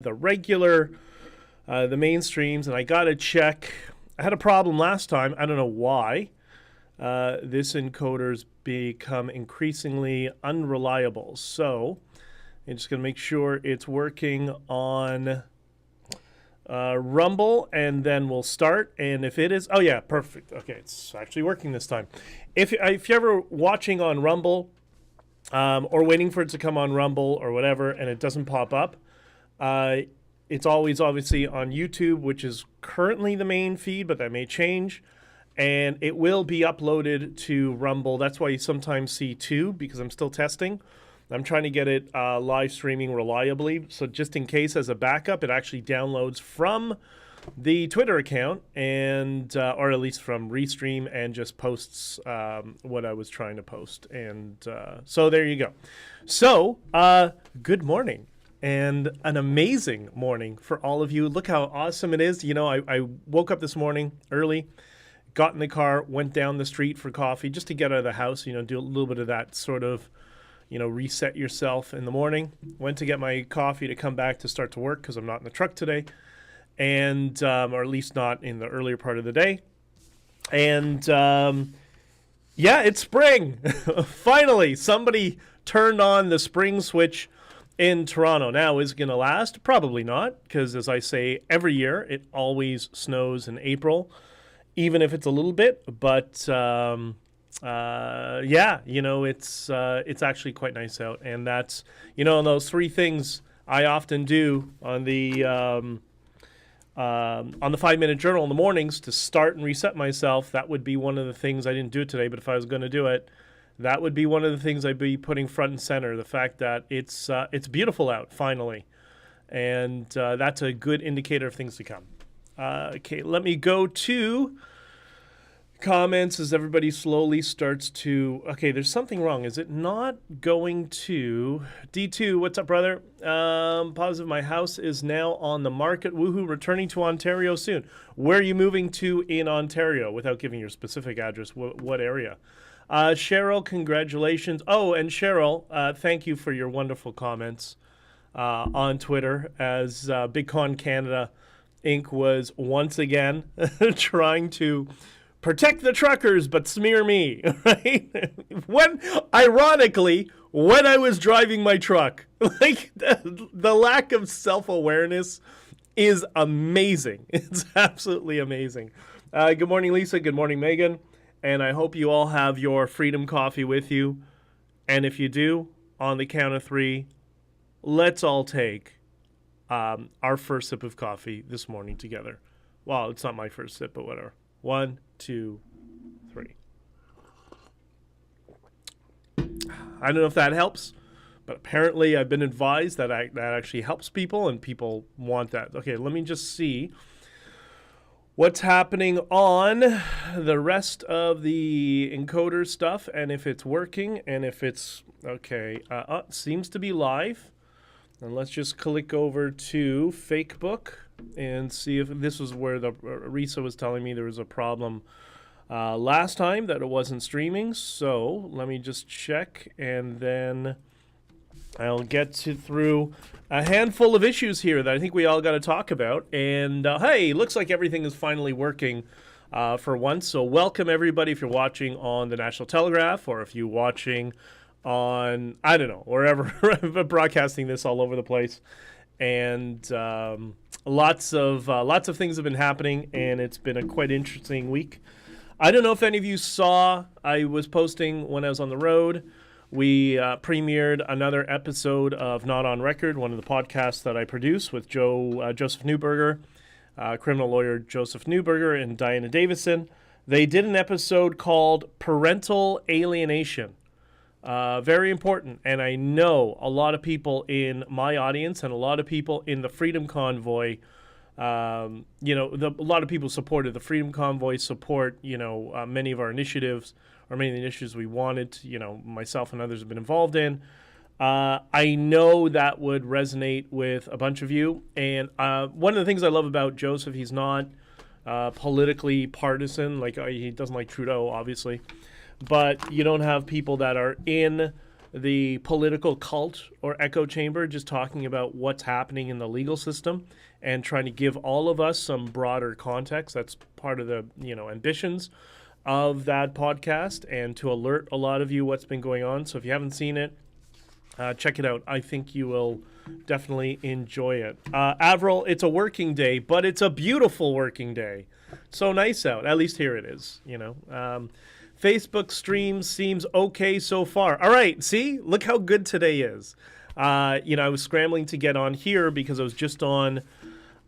the regular, the mainstreams, and I got to check. I had a problem last time. I don't know why. This encoder's become increasingly unreliable. So I'm just going to make sure it's working on Rumble, and then we'll start. And if it is, oh yeah, perfect. Okay, it's actually working this time. If you're ever watching on Rumble or waiting for it to come on Rumble or whatever, and it doesn't pop up, it's always obviously on YouTube, which is currently the main feed, but that may change. And it will be uploaded to Rumble. That's why you sometimes see two, because I'm still testing. I'm trying to get it live streaming reliably. So just in case, as a backup, it actually downloads from the Twitter account, and or at least from Restream, and just posts what I was trying to post. And so there you go. So good morning. And an amazing morning for all of you. Look how awesome it is. You know, I woke up this morning early, got in the car, went down the street for coffee just to get out of the house, you know, do a little bit of that sort of, you know, reset yourself in the morning. Went to get my coffee to come back to start to work because I'm not in the truck today, and or at least not in the earlier part of the day. And yeah, it's spring. Finally, somebody turned on the spring switch in Toronto. Now, is it going to last? Probably not, because as I say every year, it always snows in April, even if it's a little bit. But yeah, you know, it's actually quite nice out, and that's, you know, those three things I often do on the 5-minute journal in the mornings to start and reset myself. That would be one of the things. I didn't do it today, but if I was going to do it, that would be one of the things I'd be putting front and center, the fact that it's beautiful out, finally. And that's a good indicator of things to come. Okay, let me go to comments as everybody slowly starts to... Okay, there's something wrong. Is it not going to... D2, what's up, brother? Positive, my house is now on the market. Woohoo, returning to Ontario soon. Where are you moving to in Ontario? Without giving your specific address, what area? Cheryl, congratulations. Oh, and Cheryl, thank you for your wonderful comments on Twitter, as BigConCanadaInc was once again trying to protect the truckers but smear me, right? Ironically, when I was driving my truck, like the lack of self-awareness is amazing. It's absolutely amazing. Good morning, Lisa. Good morning, Megan. And I hope you all have your Freedom Coffee with you. And if you do, on the count of three, let's all take our first sip of coffee this morning together. Well, it's not my first sip, but whatever. 1, 2, 3. I don't know if that helps, but apparently I've been advised that that actually helps people, and people want that. Okay, let me just see what's happening on the rest of the encoder stuff, and if it's working, and if it's okay. Seems to be live. And let's just click over to Fakebook and see if this was where the Risa was telling me there was a problem last time that it wasn't streaming. So let me just check, and then I'll get through a handful of issues here that I think we all got to talk about. And hey, looks like everything is finally working for once. So welcome, everybody, if you're watching on the National Telegraph, or if you're watching on, I don't know, wherever. I'm broadcasting this all over the place. And lots of things have been happening, and it's been a quite interesting week. I don't know if any of you saw, I was posting when I was on the road. We premiered another episode of Not on Record, one of the podcasts that I produce with Joseph Newberger, criminal lawyer Joseph Newberger, and Diana Davison. They did an episode called Parental Alienation. Very important, and I know a lot of people in my audience and a lot of people in the Freedom Convoy, you know, a lot of people supported the Freedom Convoy, support, you know, many of our initiatives, or many of the initiatives we wanted, you know, myself and others have been involved in. I know that would resonate with a bunch of you, and one of the things I love about Joseph, he's not politically partisan, like he doesn't like Trudeau, obviously, but you don't have people that are in the political cult or echo chamber, just talking about what's happening in the legal system and trying to give all of us some broader context. That's part of the ambitions of that podcast, and to alert a lot of you what's been going on. So if you haven't seen it, check it out. I think you will definitely enjoy it. Avril, it's a working day, but it's a beautiful working day. So nice out. At least here it is, Facebook stream seems okay so far. All right, see? Look how good today is. I was scrambling to get on here because I was just on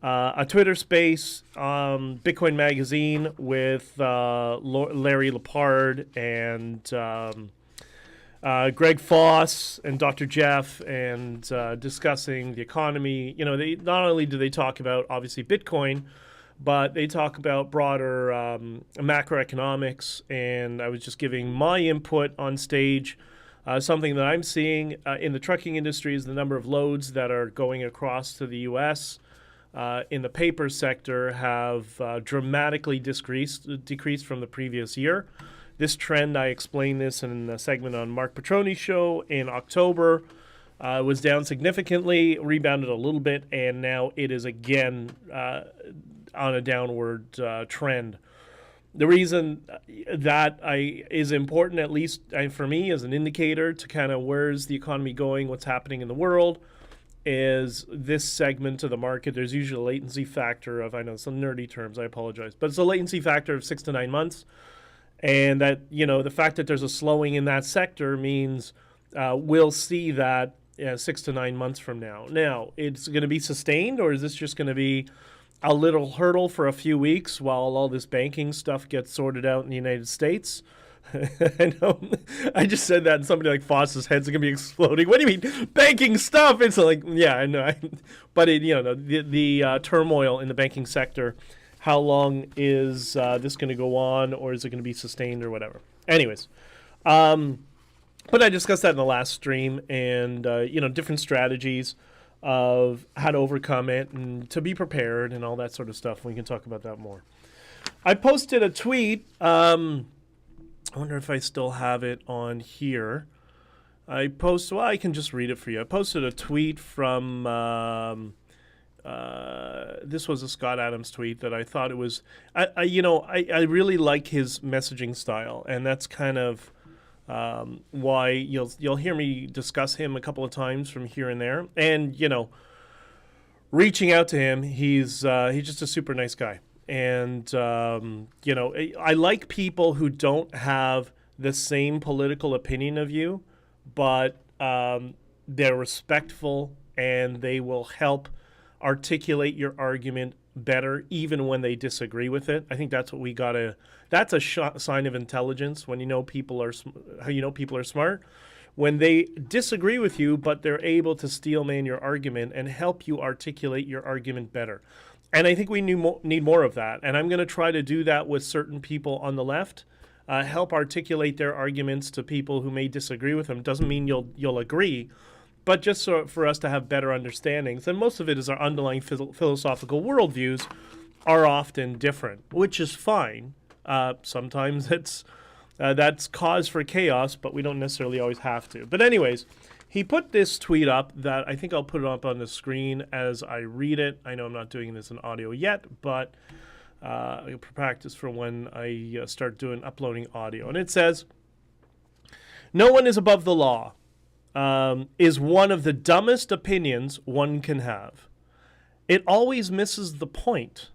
a Twitter space, Bitcoin Magazine with Larry Lepard and Greg Foss and Dr. Jeff, and discussing the economy. They not only do they talk about, obviously, Bitcoin, but they talk about broader macroeconomics, and I was just giving my input on stage. Something that I'm seeing in the trucking industry is the number of loads that are going across to the U.S. In the paper sector have dramatically decreased from the previous year. This trend, I explained this in a segment on Mark Petroni's show in October, was down significantly, rebounded a little bit, and now it is again on a downward trend. The reason that is important, at least for me, as an indicator to kind of where's the economy going, what's happening in the world, is this segment of the market. There's usually a latency factor of, I know some nerdy terms, I apologize, but it's a latency factor of 6 to 9 months. And that, the fact that there's a slowing in that sector means we'll see that 6 to 9 months from now. Now, it's going to be sustained, or is this just going to be a little hurdle for a few weeks while all this banking stuff gets sorted out in the United States? I know. I just said that, and somebody like Foss's head's going to be exploding. What do you mean, banking stuff? It's like, yeah, I know. But the turmoil in the banking sector. How long is this going to go on, or is it going to be sustained, or whatever? Anyways, but I discussed that in the last stream, and different strategies of how to overcome it and to be prepared and all that sort of stuff. We can talk about that more. I posted a tweet. I wonder if I still have it on here. I can just read it for you. I posted a tweet from. This was a Scott Adams tweet that I thought it was. I really like his messaging style, and that's kind of why you'll hear me discuss him a couple of times from here and there. And reaching out to him, he's just a super nice guy, and I like people who don't have the same political opinion of you, but they're respectful and they will help articulate your argument better even when they disagree with it. I think that's what we gotta. That's a sign of intelligence when people are smart. When they disagree with you, but they're able to steelman your argument and help you articulate your argument better. And I think we need more of that. And I'm going to try to do that with certain people on the left. Help articulate their arguments to people who may disagree with them. Doesn't mean you'll agree, but just for us to have better understandings. And most of it is our underlying philosophical worldviews are often different, which is fine. Sometimes that's cause for chaos, but we don't necessarily always have to. But anyways, he put this tweet up that I think I'll put it up on the screen as I read it. I know I'm not doing this in audio yet, but I'll practice for when I start uploading audio. And it says, "No one is above the law. Is one of the dumbest opinions one can have. It always misses the point."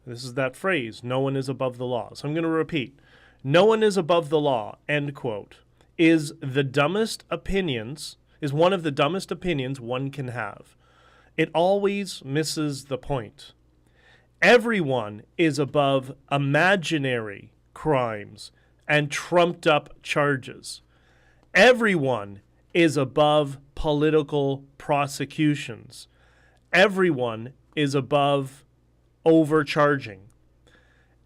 This is that phrase, no one is above the law. So I'm going to repeat. No one is above the law, end quote, is one of the dumbest opinions one can have. It always misses the point. Everyone is above imaginary crimes and trumped up charges. Everyone is above political prosecutions. Everyone is above overcharging.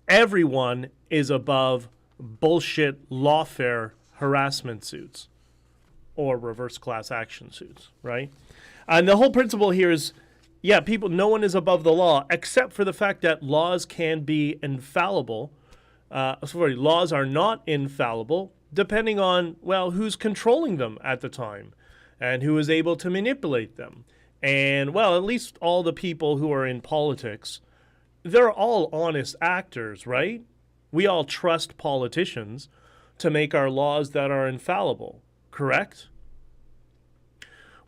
Everyone is above bullshit lawfare harassment suits or reverse class action suits, right? And the whole principle here is, no one is above the law, except for the fact that laws can be infallible. Laws are not infallible, depending on, well, who's controlling them at the time and who is able to manipulate them. And, well, at least all the people who are in politics, they're all honest actors, right? We all trust politicians to make our laws that are infallible, correct?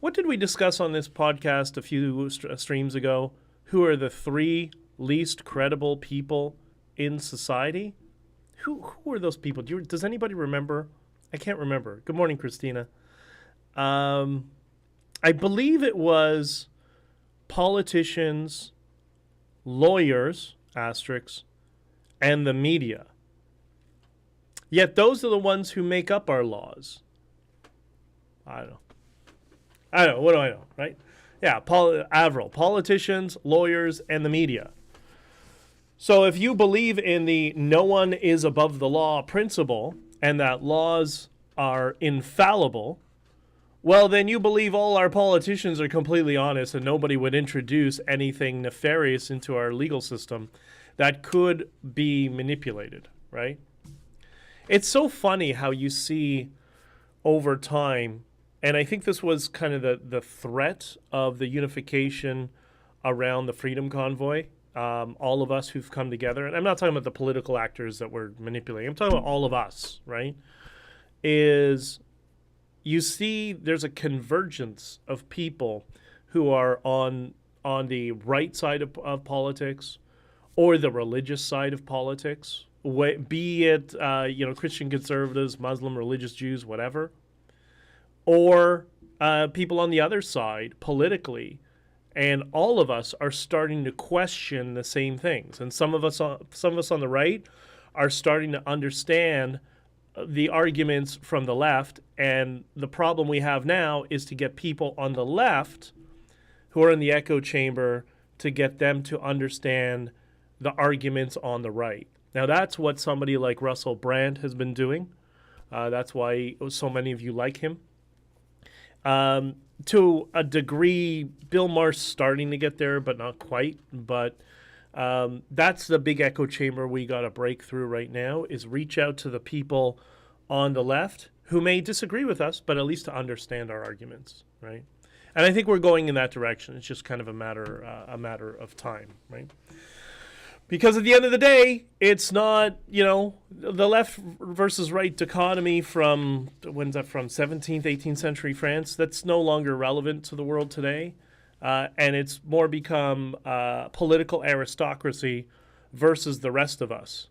What did we discuss on this podcast a few streams ago? Who are the 3 least credible people in society? Who are those people? Does anybody remember? I can't remember. Good morning, Christina. I believe it was politicians, lawyers, asterisks, and the media. Yet those are the ones who make up our laws. I don't know. What do I know, right? Yeah, Avril, politicians, lawyers, and the media. So if you believe in the no one is above the law principle and that laws are infallible, well, then you believe all our politicians are completely honest and nobody would introduce anything nefarious into our legal system that could be manipulated, right? It's so funny how you see over time, and I think this was kind of the threat of the unification around the Freedom Convoy, all of us who've come together, and I'm not talking about the political actors that we're manipulating, I'm talking about all of us, right, is you see there's a convergence of people who are on the right side of politics or the religious side of politics, be it Christian conservatives, Muslim, religious Jews, whatever, or people on the other side politically, and all of us are starting to question the same things. And some of us on the right are starting to understand the arguments from the left, and the problem we have now is to get people on the left who are in the echo chamber to get them to understand the arguments on the right. Now, that's what somebody like Russell Brand has been doing. That's why so many of you like him. To a degree, Bill Maher's starting to get there, but not quite. But that's the big echo chamber we got to break through right now, is reach out to the people on the left who may disagree with us, but at least to understand our arguments, right? And I think we're going in that direction. It's just kind of a matter of time, right? Because at the end of the day, it's not, the left versus right dichotomy from, when's that from, 17th, 18th century France? That's no longer relevant to the world today. And it's more become political aristocracy versus the rest of us.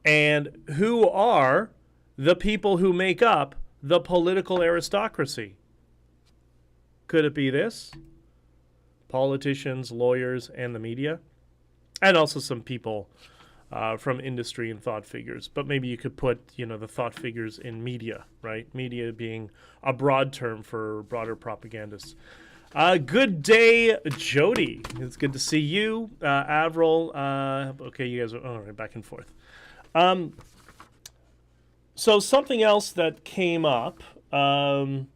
And who are the people who make up the political aristocracy? Could it be this? Politicians, lawyers, and the media? And also some people from industry and thought figures. But maybe you could put, the thought figures in media, right? Media being a broad term for broader propagandists. Good day, Jody. It's good to see you. Avril. Okay, you guys are all right, back and forth. So something else that came up, what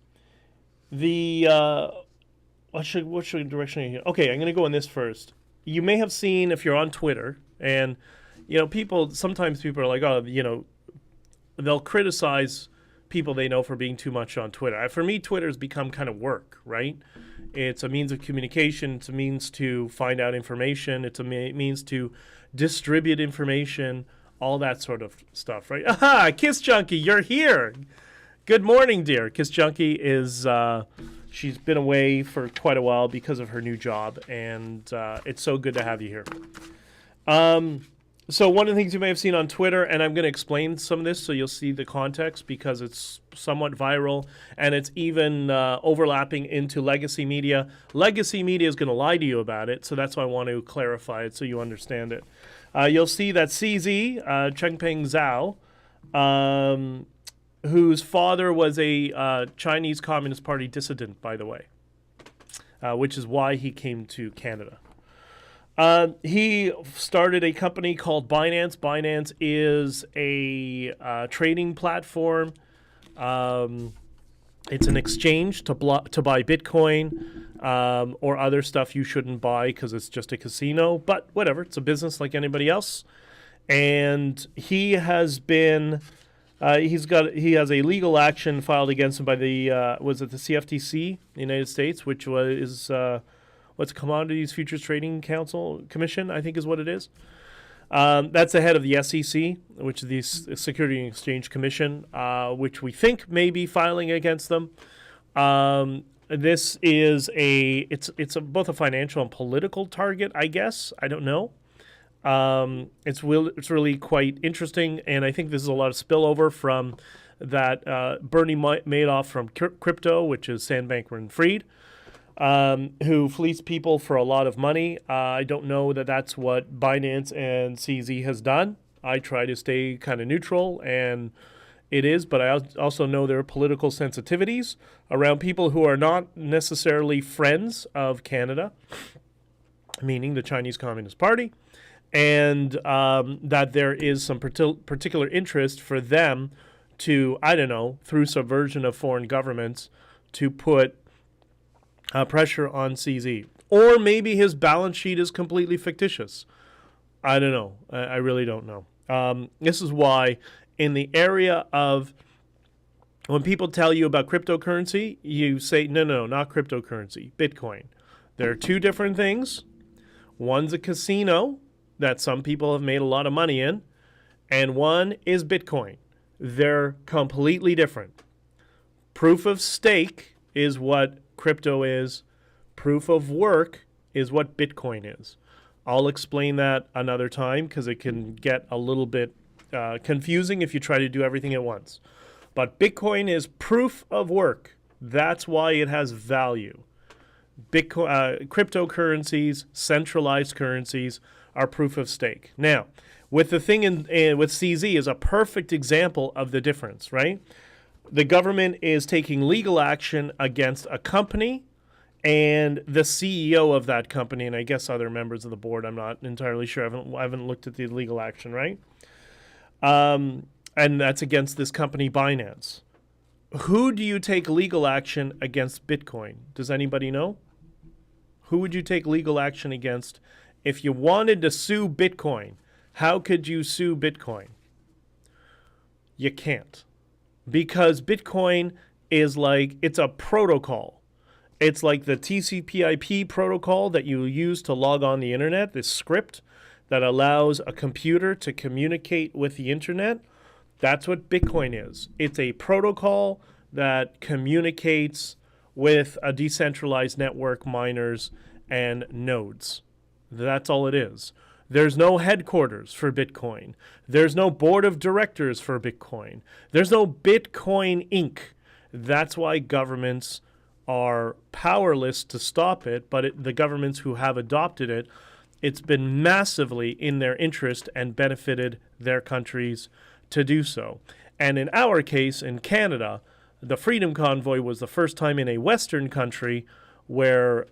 should direction are you here? Okay, I'm going to go in this first. You may have seen, if you're on Twitter, and sometimes people are like, they'll criticize people they know for being too much on Twitter. For me, Twitter has become kind of work, right? It's a means of communication. It's a means to find out information. It's a means to distribute information, all that sort of stuff, right? Aha, Kiss Junkie, you're here. Good morning, dear. Kiss Junkie is... she's been away for quite a while because of her new job, and it's so good to have you here. So one of the things you may have seen on Twitter, and I'm going to explain some of this so you'll see the context because it's somewhat viral, and it's even overlapping into legacy media. Legacy media is going to lie to you about it, so that's why I want to clarify it so you understand it. You'll see that CZ, Chengpeng Zhao, whose father was a Chinese Communist Party dissident, by the way, which is why he came to Canada. He started a company called Binance. Binance is a trading platform. It's an exchange to buy Bitcoin or other stuff you shouldn't buy because it's just a casino. But whatever, it's a business like anybody else. And he has been He has a legal action filed against him by the was it the CFTC, the United States, which was what's Commodities Futures Trading Commission, I think is what it is. That's the head of the SEC, which is the Security and Exchange Commission, which we think may be filing against them. This is it's both a financial and political target, I guess. I don't know. It's really quite interesting, and I think this is a lot of spillover from that Bernie Madoff from crypto, which is Sam Bankman-Fried, who fleeced people for a lot of money. I don't know that that's what Binance and CZ has done. I try to stay kind of neutral, and it is, but I also know there are political sensitivities around people who are not necessarily friends of Canada, meaning the Chinese Communist Party, and that there is some particular interest for them to, I don't know, through subversion of foreign governments, to put pressure on CZ. Or maybe his balance sheet is completely fictitious. I don't know. I really don't know. This is why in the area of when people tell you about cryptocurrency, you say, no, not cryptocurrency, Bitcoin. There are two different things. One's a casino that some people have made a lot of money in, and one is Bitcoin. They're completely different. Proof of stake is what crypto is. Proof of work is what Bitcoin is. I'll explain that another time because it can get a little bit confusing if you try to do everything at once. But Bitcoin is proof of work. That's why it has value. Cryptocurrencies, centralized currencies, are proof of stake. Now, with the thing with CZ is a perfect example of the difference, right? The government is taking legal action against a company and the CEO of that company, and I guess other members of the board. I'm not entirely sure. I haven't looked at the legal action, right? And that's against this company, Binance. Who do you take legal action against Bitcoin? Does anybody know? Who would you take legal action against? If you wanted to sue Bitcoin, how could you sue Bitcoin? You can't. Because Bitcoin is it's a protocol. It's like the TCP/IP protocol that you use to log on the internet, this script that allows a computer to communicate with the internet. That's what Bitcoin is. It's a protocol that communicates with a decentralized network, miners, and nodes. That's all it is. There's no headquarters for Bitcoin. There's no board of directors for Bitcoin. There's no Bitcoin Inc. That's why governments are powerless to stop it, but the governments who have adopted it, it's been massively in their interest and benefited their countries to do so. And in our case, in Canada, the Freedom Convoy was the first time in a Western country where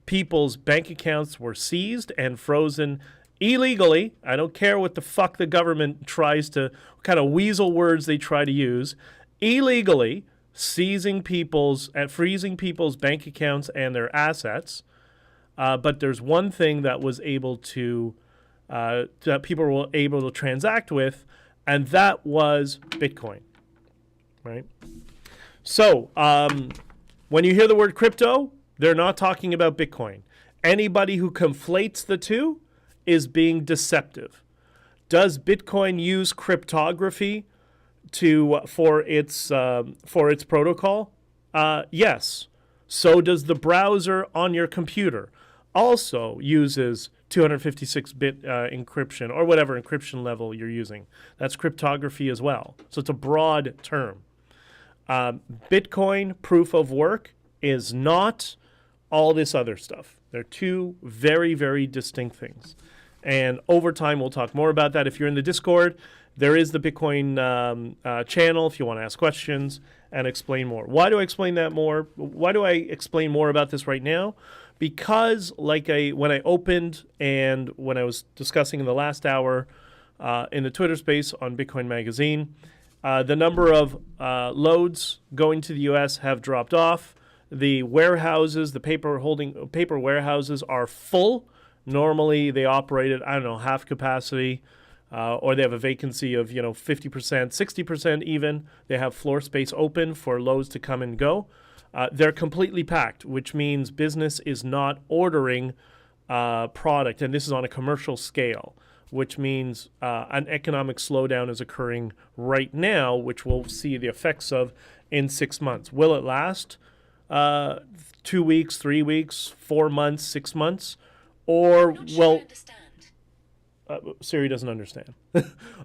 people's bank accounts were seized and frozen illegally. I don't care what the fuck the government tries to, what kind of weasel words they try to use. Illegally freezing people's bank accounts and their assets. But there's one thing that was able to, that people were able to transact with, and that was Bitcoin, right? So, when you hear the word crypto, they're not talking about Bitcoin. Anybody who conflates the two is being deceptive. Does Bitcoin use cryptography for its protocol? Yes. So does the browser on your computer. Also uses 256-bit encryption or whatever encryption level you're using. That's cryptography as well. So it's a broad term. Bitcoin proof of work is not all this other stuff. They're two very, very distinct things. And over time, we'll talk more about that. If you're in the Discord, there is the Bitcoin channel if you want to ask questions and explain more. Why do I explain that more? Why do I explain more about this right now? Because when I opened and when I was discussing in the last hour in the Twitter space on Bitcoin Magazine, the number of loads going to the U.S. have dropped off. The warehouses, the paper warehouses are full. Normally they operate at, half capacity. or they have a vacancy of 50%, 60% even. They have floor space open for loads to come and go. They're completely packed, which means business is not ordering product, and this is on a commercial scale, which means an economic slowdown is occurring right now, which we'll see the effects of in 6 months. Will it last 2 weeks, 3 weeks, 4 months, 6 months? Or Siri doesn't understand.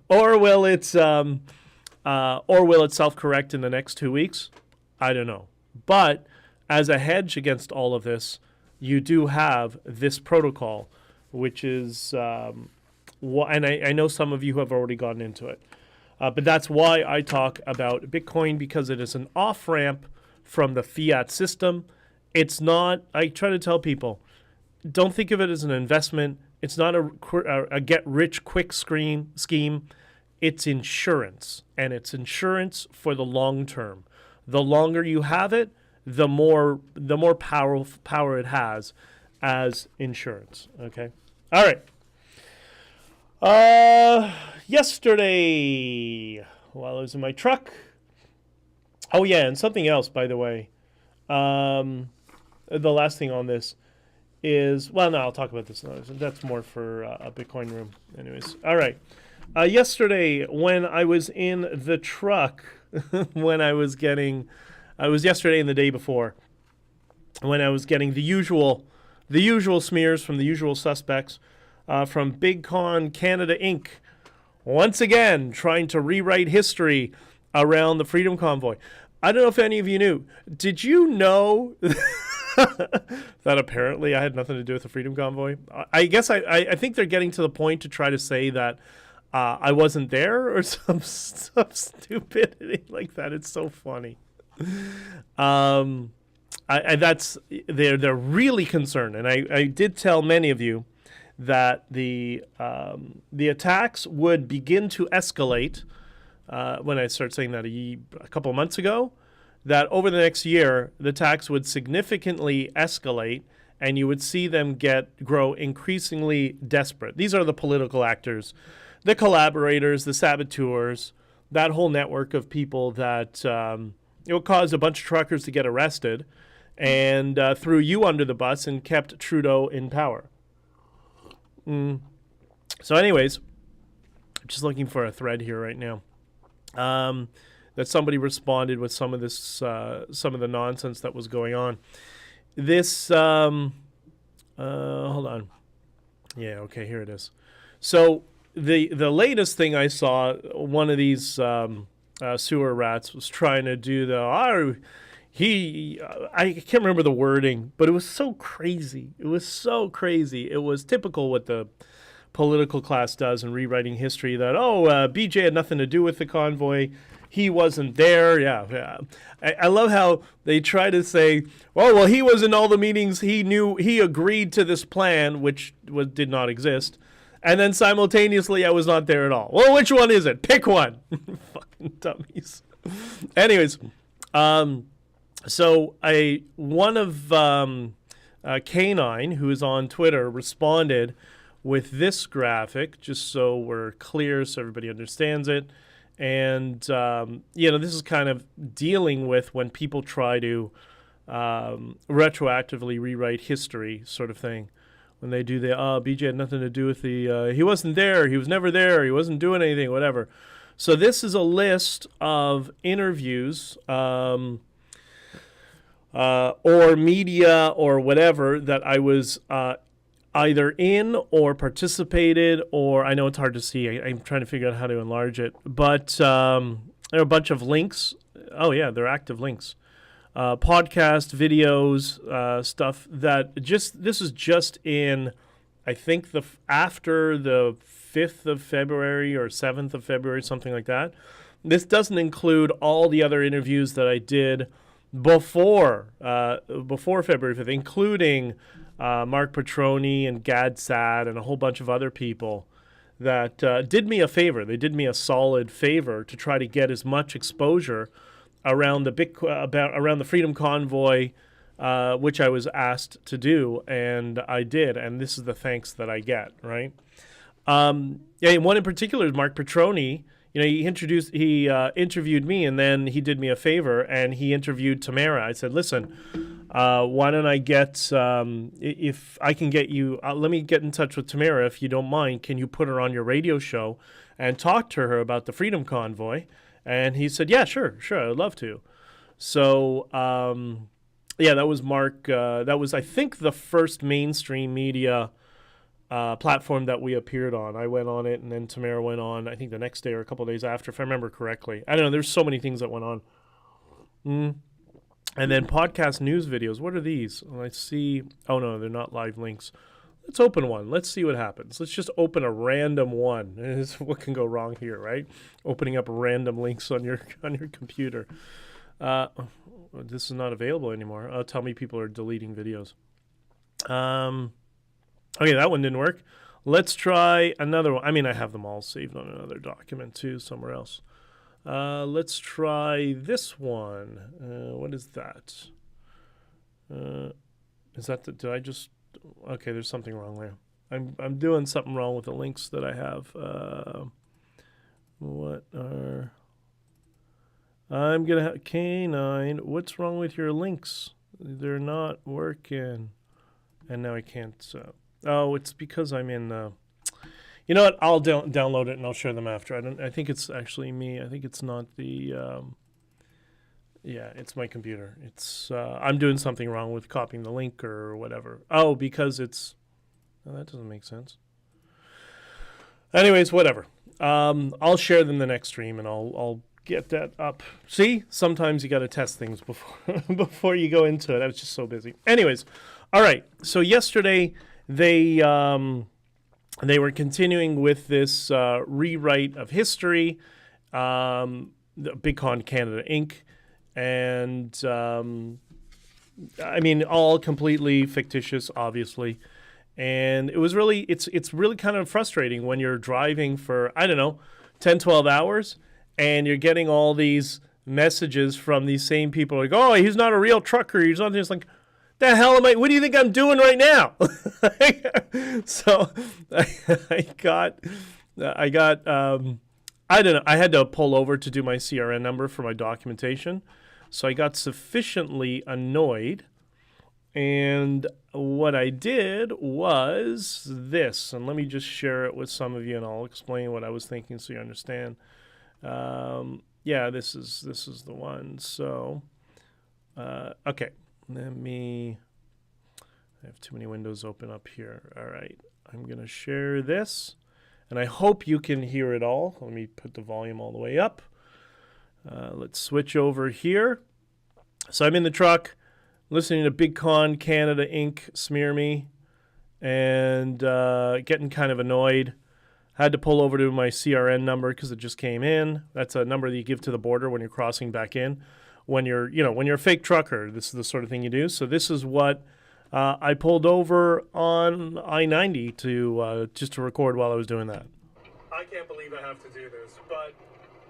Or will it self-correct in the next 2 weeks? I don't know. But as a hedge against all of this, you do have this protocol, which is, and I know some of you have already gotten into it. But that's why I talk about Bitcoin, because it is an off-ramp from the fiat system. It's not, I try to tell people, don't think of it as an investment. It's not a get-rich-quick scheme. It's insurance, and it's insurance for the long term. The longer you have it, the more power it has as insurance. Okay? All right. Yesterday, while I was in my truck. Oh, yeah, and something else, by the way. The last thing on this is, well, no, I'll talk about this. That's more for a Bitcoin room. Anyways, all right. Yesterday, when I was in the truck, I was yesterday and the day before, when I was getting the usual smears from the usual suspects, from BigConCanadaInc, once again trying to rewrite history around the Freedom Convoy. I don't know if any of you knew. Did you know that apparently I had nothing to do with the Freedom Convoy? I guess I think they're getting to the point to try to say that I wasn't there or some stupidity like that. It's so funny. They're really concerned, and I did tell many of you that the attacks would begin to escalate when I started saying that a couple of months ago, that over the next year, the attacks would significantly escalate and you would see them grow increasingly desperate. These are the political actors, the collaborators, the saboteurs, that whole network of people that caused a bunch of truckers to get arrested and threw you under the bus and kept Trudeau in power. So anyways, I'm just looking for a thread here right now. That somebody responded with some of this, some of the nonsense that was going on. This, hold on. Yeah, okay, here it is. So the latest thing I saw, one of these sewer rats was trying to do I can't remember the wording, but it was so crazy. It was so crazy. It was typical what the political class does in rewriting history, that, BJ had nothing to do with the convoy. He wasn't there. Yeah. I love how they try to say, well, he was in all the meetings. He agreed to this plan, which did not exist. And then simultaneously, I was not there at all. Well, which one is it? Pick one. Fucking dummies. Anyways, so one of K9, who is on Twitter, responded with this graphic, just so we're clear, so everybody understands it. And, this is kind of dealing with when people try to retroactively rewrite history sort of thing. When they do BJ had nothing to do with he wasn't there, he was never there, he wasn't doing anything, whatever. So this is a list of interviews or media or whatever that I was either in or participated, or I know it's hard to see. I'm trying to figure out how to enlarge it. But there are a bunch of links. Oh, yeah, they're active links. Podcast, videos, stuff that this is just in, I think, after the 5th of February or 7th of February, something like that. This doesn't include all the other interviews that I did before February 5th, including Mark Petroni and Gad Sad and a whole bunch of other people that did me a favor. They did me a solid favor to try to get as much exposure around around the Freedom Convoy, which I was asked to do, and I did. And this is the thanks that I get, right? Yeah, one in particular is Mark Petroni. He interviewed me, and then he did me a favor, and he interviewed Tamara. I said, listen, why don't I if I can get you, let me get in touch with Tamara, if you don't mind. Can you put her on your radio show and talk to her about the Freedom Convoy? And he said, yeah, sure, I'd love to. So, yeah, that was Mark. That was, I think, the first mainstream media platform that we appeared on. I went on it, and then Tamara went on, I think, the next day or a couple of days after, if I remember correctly. I don't know. There's so many things that went on. And then podcast news videos. What are these? Let's see. Oh, no, they're not live links. Let's open one. Let's see what happens. Let's just open a random one. What can go wrong here, right? Opening up random links on your computer. This is not available anymore. Tell me people are deleting videos. Okay, that one didn't work. Let's try another one. I mean, I have them all saved on another document too, somewhere else. Let's try this one. What is that? Is that did I just? Okay, there's something wrong there. I'm doing something wrong with the links that I have. I'm gonna have K9. What's wrong with your links? They're not working, and now I can't. Oh, it's because I'm in. You know what? I'll download it and I'll share them after. I think it's actually me. I think it's not the. Yeah, it's my computer. It's I'm doing something wrong with copying the link or whatever. Oh, because it's. Oh, that doesn't make sense. Anyways, whatever. I'll share them the next stream, and I'll get that up. See, sometimes you got to test things before you go into it. I was just so busy. Anyways, all right. So yesterday they were continuing with this rewrite of history, the BigConCanadaInc, and I mean, all completely fictitious, obviously. And it was really, it's really kind of frustrating when you're driving for, I don't know, 10, 12 hours, and you're getting all these messages from these same people like, oh, he's not a real trucker. He's not just like, the hell am I? What do you think I'm doing right now? So I got, I don't know. I had to pull over to do my CRN number for my documentation. So I got sufficiently annoyed. And what I did was this. And let me just share it with some of you, and I'll explain what I was thinking so you understand. Yeah, this is the one. So, okay. I have too many windows open up here. All right. I'm going to share this, and I hope you can hear it all. Let me put the volume all the way up. Let's switch over here. So I'm in the truck listening to BigConCanadaInc smear me and getting kind of annoyed. Had to pull over to my CRN number because it just came in. That's a number that you give to the border when you're crossing back in. When you're a fake trucker, this is the sort of thing you do. So this is what I pulled over on I-90 to just to record while I was doing that. I can't believe I have to do this, but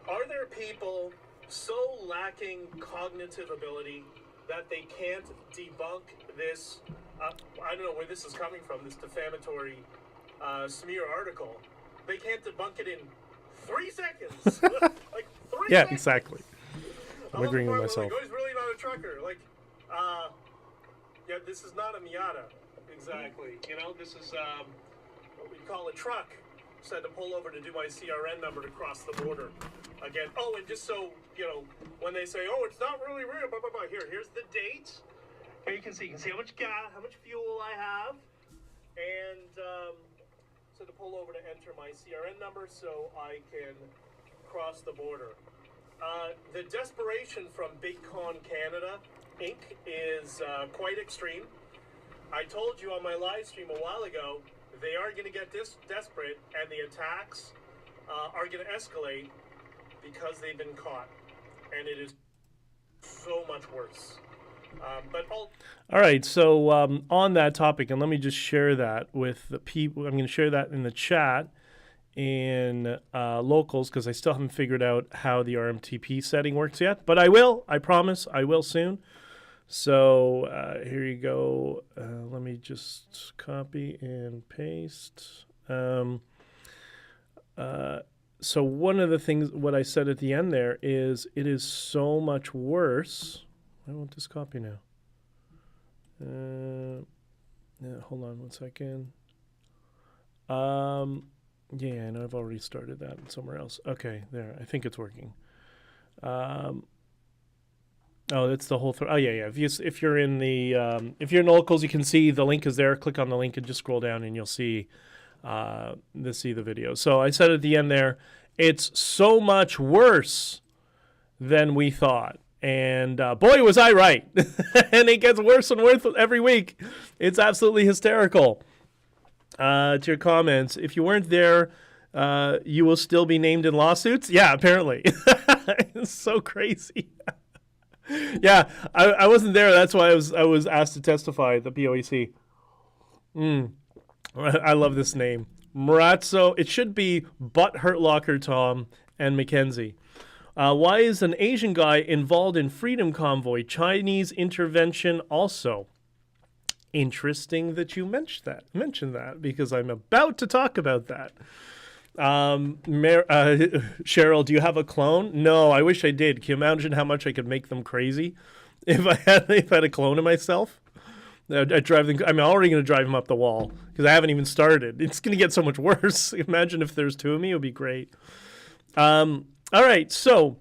are there people so lacking cognitive ability that they can't debunk this? I don't know where this is coming from, this defamatory smear article. They can't debunk it in 3 seconds. Like 3 Yeah, seconds. exactly. I'm agreeing with myself. Like, oh, he's really not a trucker. Like, yeah, this is not a Miata. Exactly. You know, this is what we call a truck. Just had to pull over to do my CRN number to cross the border. Again, oh, and just so, you know, when they say, oh, it's not really real, blah, blah, blah. Here's the date. Here you can see how much gas, how much fuel I have. And so to pull over to enter my CRN number so I can cross the border. The desperation from BigConCanadaInc is quite extreme. I told you on my live stream a while ago, they are going to get desperate, and the attacks are going to escalate because they've been caught, and it is so much worse. All right, so on that topic, and let me just share that with the people. I'm going to share that in the chat in locals because I still haven't figured out how the RMTP setting works yet, but I will. I promise I will soon. So here you go. Let me just copy and paste. So one of the things, what I said at the end there is, it is so much worse. I want this copy now. Hold on 1 second. Yeah, I know I've already started that somewhere else. Okay, there. I think it's working. Oh, that's the whole. Oh, yeah. If you're in the locals, you can see the link is there. Click on the link and just scroll down, and you'll see the video. So I said at the end there, it's so much worse than we thought. And boy, was I right. And it gets worse and worse every week. It's absolutely hysterical. To your comments, if you weren't there, you will still be named in lawsuits? Yeah, apparently. It's so crazy. Yeah, I wasn't there. That's why I was asked to testify at the POEC. I love this name. Marazzo. It should be Butt Hurt Locker Tom and Mackenzie. Why is an Asian guy involved in Freedom Convoy? Chinese intervention also. Interesting that you mentioned that because I'm about to talk about that. Cheryl, do you have a clone? No, I wish I did. Can you imagine how much I could make them crazy if I had a clone of myself? I'd drive them. I'm already going to drive them up the wall because I haven't even started. It's going to get so much worse. Imagine if there's two of me; it would be great. All right, so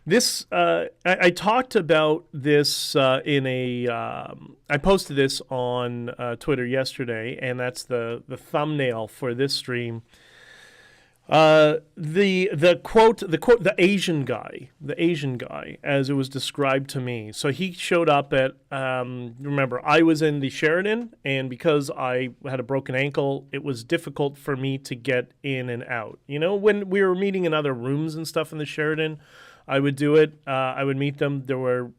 this I talked about this in a. I posted this on Twitter yesterday, and that's the thumbnail for this stream. The quote, the Asian guy, as it was described to me. So he showed up at, remember, I was in the Sheraton, and because I had a broken ankle, it was difficult for me to get in and out. You know, when we were meeting in other rooms and stuff in the Sheraton, I would do it. I would meet them. There were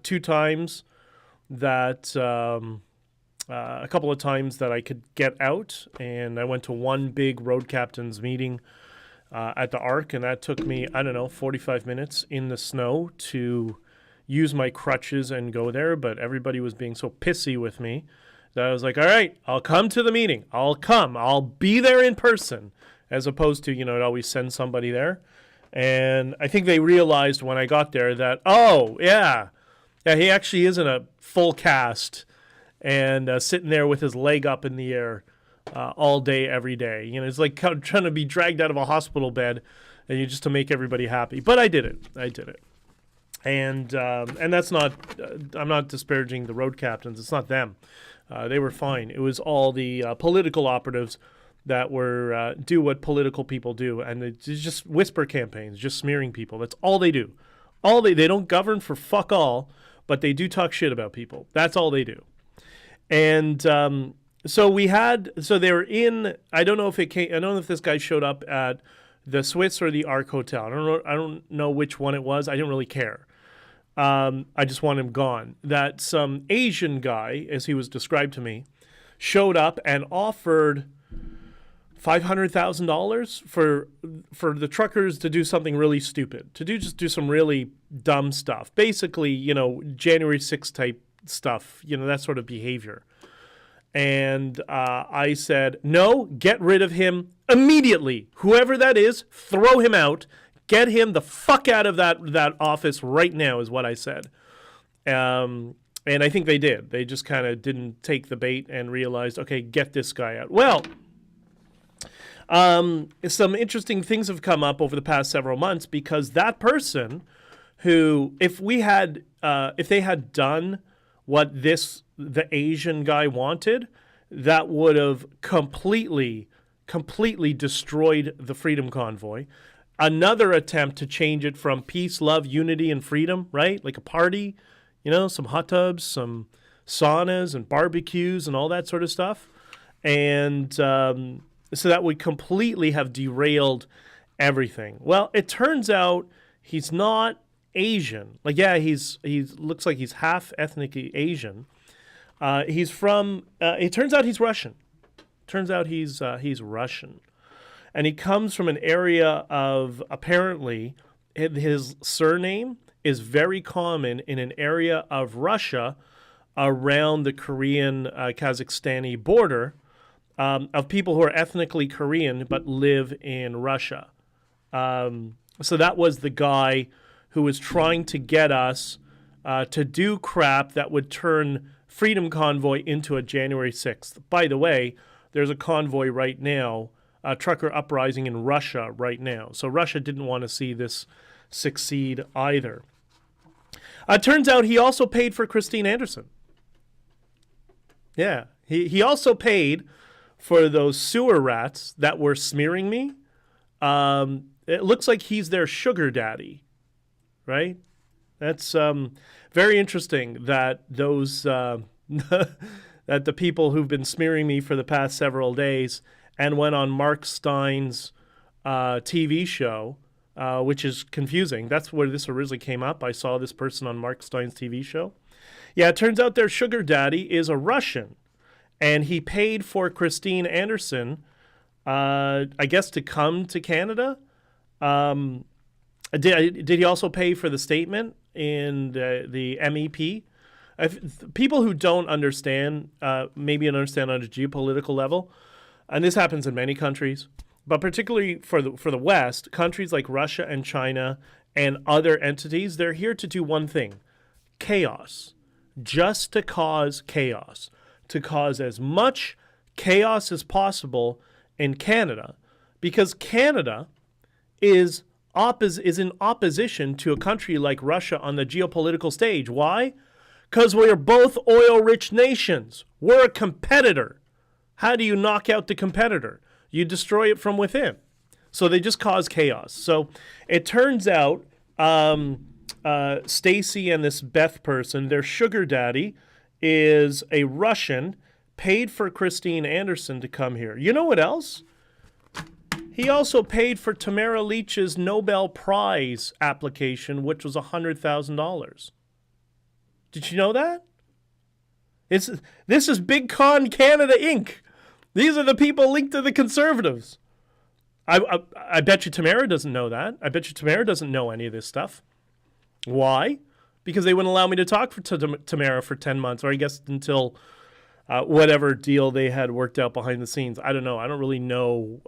2 times that... a couple of times that I could get out, and I went to one big road captain's meeting at the Arc, and that took me, 45 minutes in the snow to use my crutches and go there, but everybody was being so pissy with me that I was like, all right, I'll come to the meeting. I'll be there in person, as opposed to, I'd always send somebody there. And I think they realized when I got there that, he actually isn't a full cast and sitting there with his leg up in the air all day, every day. It's like kind of trying to be dragged out of a hospital bed and just to make everybody happy. But I did it. And that's not, I'm not disparaging the road captains. It's not them. They were fine. It was all the political operatives that were do what political people do. And it's just whisper campaigns, just smearing people. That's all they do. They don't govern for fuck all, but they do talk shit about people. That's all they do. And so they were in, I don't know if this guy showed up at the Swiss or the Arc Hotel. I don't know which one it was. I didn't really care. I just want him gone. That some Asian guy, as he was described to me, showed up and offered $500,000 for the truckers to do something really stupid, to do some really dumb stuff. Basically, January 6th type stuff, that sort of behavior. And I said, no, get rid of him immediately. Whoever that is, throw him out. Get him the fuck out of that office right now is what I said. And I think they did. They just kind of didn't take the bait and realized, okay, get this guy out. Well, some interesting things have come up over the past several months because that person who, if they had done what the Asian guy wanted, that would have completely destroyed the Freedom Convoy. Another attempt to change it from peace, love, unity, and freedom, right? Like a party, some hot tubs, some saunas and barbecues and all that sort of stuff. And so that would completely have derailed everything. Well, it turns out he's not Asian. Like, yeah, he looks like he's half ethnically Asian. He's from. It turns out he's Russian. Turns out he's Russian, and he comes from an area of, apparently his surname is very common in an area of Russia around the Korean Kazakhstani border, of people who are ethnically Korean but live in Russia. So that was the guy who was trying to get us to do crap that would turn Freedom Convoy into a January 6th. By the way, there's a convoy right now, a trucker uprising in Russia right now. So Russia didn't want to see this succeed either. Turns out he also paid for Christine Anderson. Yeah, he also paid for those sewer rats that were smearing me. It looks like he's their sugar daddy, right? That's very interesting that those that the people who've been smearing me for the past several days and went on Mark Stein's TV show, which is confusing. That's where this originally came up. I saw this person on Mark Stein's TV show. Yeah, it turns out their sugar daddy is a Russian, and he paid for Christine Anderson, I guess, to come to Canada. Did he also pay for the statement in the MEP? People who don't understand, maybe understand on a geopolitical level, and this happens in many countries, but particularly for the West, countries like Russia and China and other entities, they're here to do one thing: chaos. Just to cause chaos. To cause as much chaos as possible in Canada, because Canada is in opposition to a country like Russia on the geopolitical stage. Why? Because we're both oil-rich nations. We're a competitor. How do you knock out the competitor? You destroy it from within. So they just cause chaos. So it turns out Stacy and this Beth person, their sugar daddy, is a Russian, paid for Christine Anderson to come here. You know what else? He also paid for Tamara Leach's Nobel Prize application, which was $100,000. Did you know that? This is BigConCanadaInc. These are the people linked to the conservatives. I bet you Tamara doesn't know that. I bet you Tamara doesn't know any of this stuff. Why? Because they wouldn't allow me to talk to Tamara for 10 months, or I guess until whatever deal they had worked out behind the scenes. I don't know. I don't really know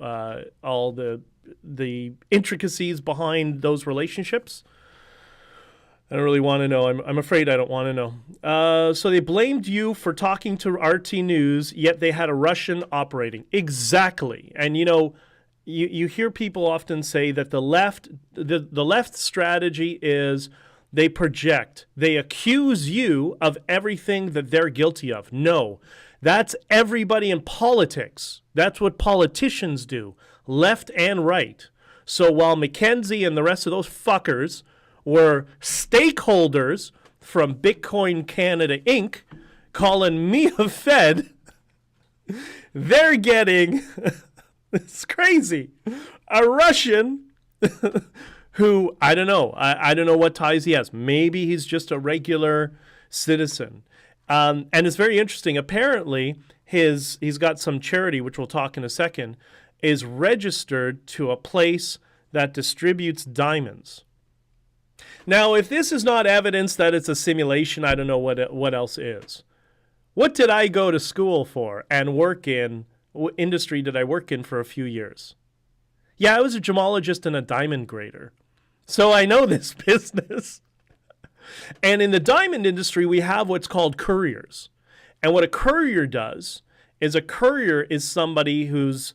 all the intricacies behind those relationships. I don't really want to know. I'm afraid I don't want to know. So they blamed you for talking to RT News, yet they had a Russian operating. Exactly. And, you hear people often say that the left strategy is they project. They accuse you of everything that they're guilty of. No, that's everybody in politics. That's what politicians do, left and right. So while Mackenzie and the rest of those fuckers were stakeholders from Bitcoin Canada Inc. calling me a Fed, they're getting, it's crazy, a Russian who, I don't know. I don't know what ties he has. Maybe he's just a regular citizen. And it's very interesting. Apparently, he's got some charity, which we'll talk in a second, is registered to a place that distributes diamonds. Now, if this is not evidence that it's a simulation, I don't know what else is. What did I go to school for and work in? What industry did I work in for a few years? Yeah, I was a gemologist and a diamond grader. So I know this business. And in the diamond industry, we have what's called couriers. And what a courier does is a courier is somebody who's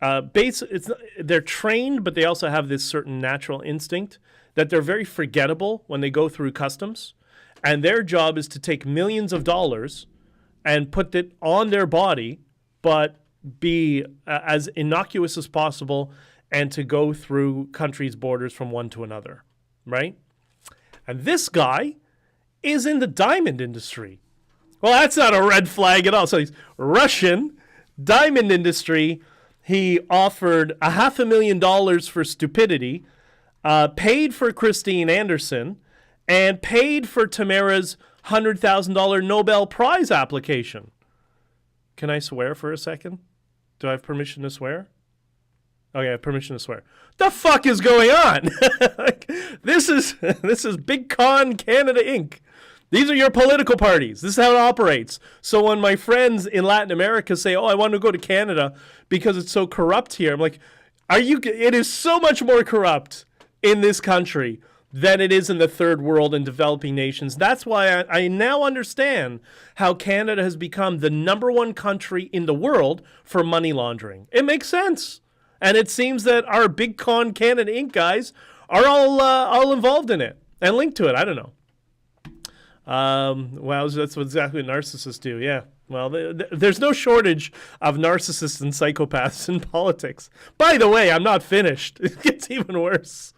they're trained, but they also have this certain natural instinct that they're very forgettable when they go through customs. And their job is to take millions of dollars and put it on their body, but be as innocuous as possible and to go through countries' borders from one to another, right? And this guy is in the diamond industry. Well, that's not a red flag at all. So he's Russian, diamond industry. He offered $500,000 for stupidity, paid for Christine Anderson, and paid for Tamara's $100,000 Nobel Prize application. Can I swear for a second? Do I have permission to swear? Okay, I have permission to swear. The fuck is going on? This is BigConCanadaInc. These are your political parties. This is how it operates. So when my friends in Latin America say, oh, I want to go to Canada because it's so corrupt here, I'm like, it is so much more corrupt in this country than it is in the third world and developing nations. That's why I now understand how Canada has become the #1 country in the world for money laundering. It makes sense. And it seems that our BigConCanadaInc guys are all involved in it and linked to it. I don't know. Well, that's exactly what narcissists do. Yeah. Well, there's no shortage of narcissists and psychopaths in politics. By the way, I'm not finished. It gets even worse.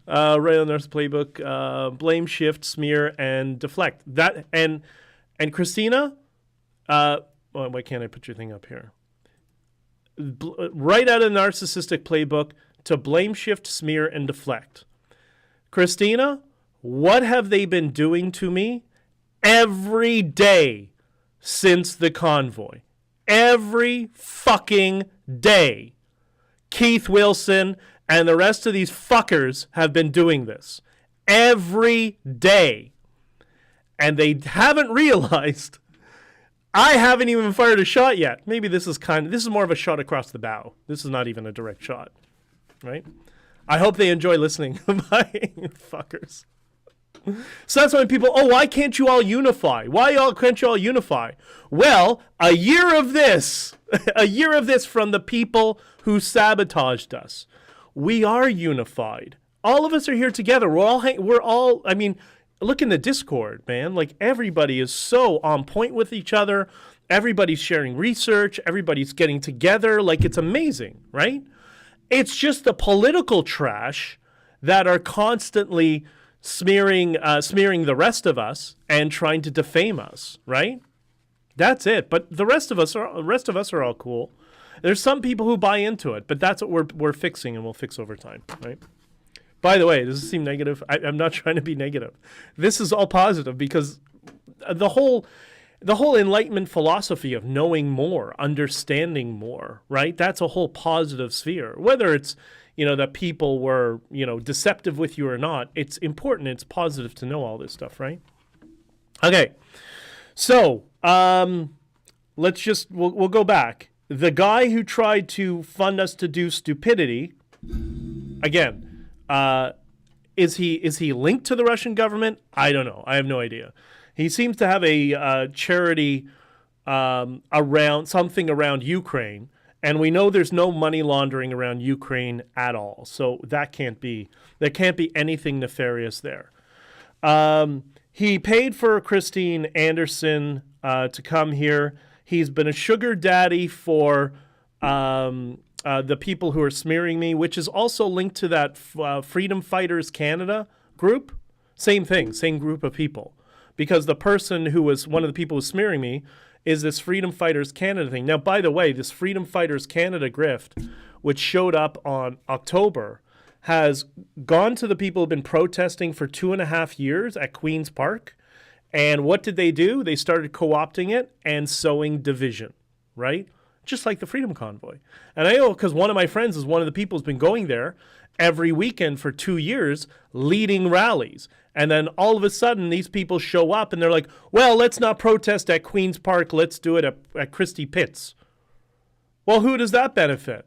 Right on Narcissist Playbook, blame, shift, smear, and deflect. That and Christina, why can't I put your thing up here? Right out of Narcissistic Playbook to blame, shift, smear, and deflect. Christina, what have they been doing to me every day since the convoy? Every fucking day. Keith Wilson and the rest of these fuckers have been doing this every day. And they haven't realized I haven't even fired a shot yet. Maybe this is more of a shot across the bow. This is not even a direct shot, right? I hope they enjoy listening to my fuckers. So that's why people, why can't you all unify? Can't you all unify? Well, a year of this from the people who sabotaged us. We are unified. All of us are here together. We're all, I mean, look in the Discord, man. Like, everybody is so on point with each other. Everybody's sharing research. Everybody's getting together. Like, it's amazing, right? It's just the political trash that are constantly smearing the rest of us and trying to defame us, right? That's it. But the rest of us are all cool. There's some people who buy into it, but that's what we're fixing, and we'll fix over time, right? By the way, does this seem negative? I'm not trying to be negative. This is all positive because the whole Enlightenment philosophy of knowing more, understanding more, right? That's a whole positive sphere. Whether it's, that people were, deceptive with you or not, it's important. It's positive to know all this stuff, right? Okay. So, we'll go back. The guy who tried to fund us to do stupidity, again, is he linked to the Russian government? I don't know. I have no idea. He seems to have a charity around Ukraine, and we know there's no money laundering around Ukraine at all. So there can't be anything nefarious there. He paid for Christine Anderson to come here. He's been a sugar daddy for the people who are smearing me, which is also linked to that Freedom Fighters Canada group. Same thing, same group of people. Because the person who was one of the people who was smearing me is this Freedom Fighters Canada thing. Now, by the way, this Freedom Fighters Canada grift, which showed up on October, has gone to the people who've been protesting for 2.5 years at Queen's Park. And what did they do? They started co-opting it and sowing division, right? Just like the Freedom Convoy. And I know because one of my friends is one of the people who's been going there every weekend for 2 years leading rallies. And then all of a sudden, these people show up and they're like, well, let's not protest at Queen's Park. Let's do it at Christie Pitts. Well, who does that benefit?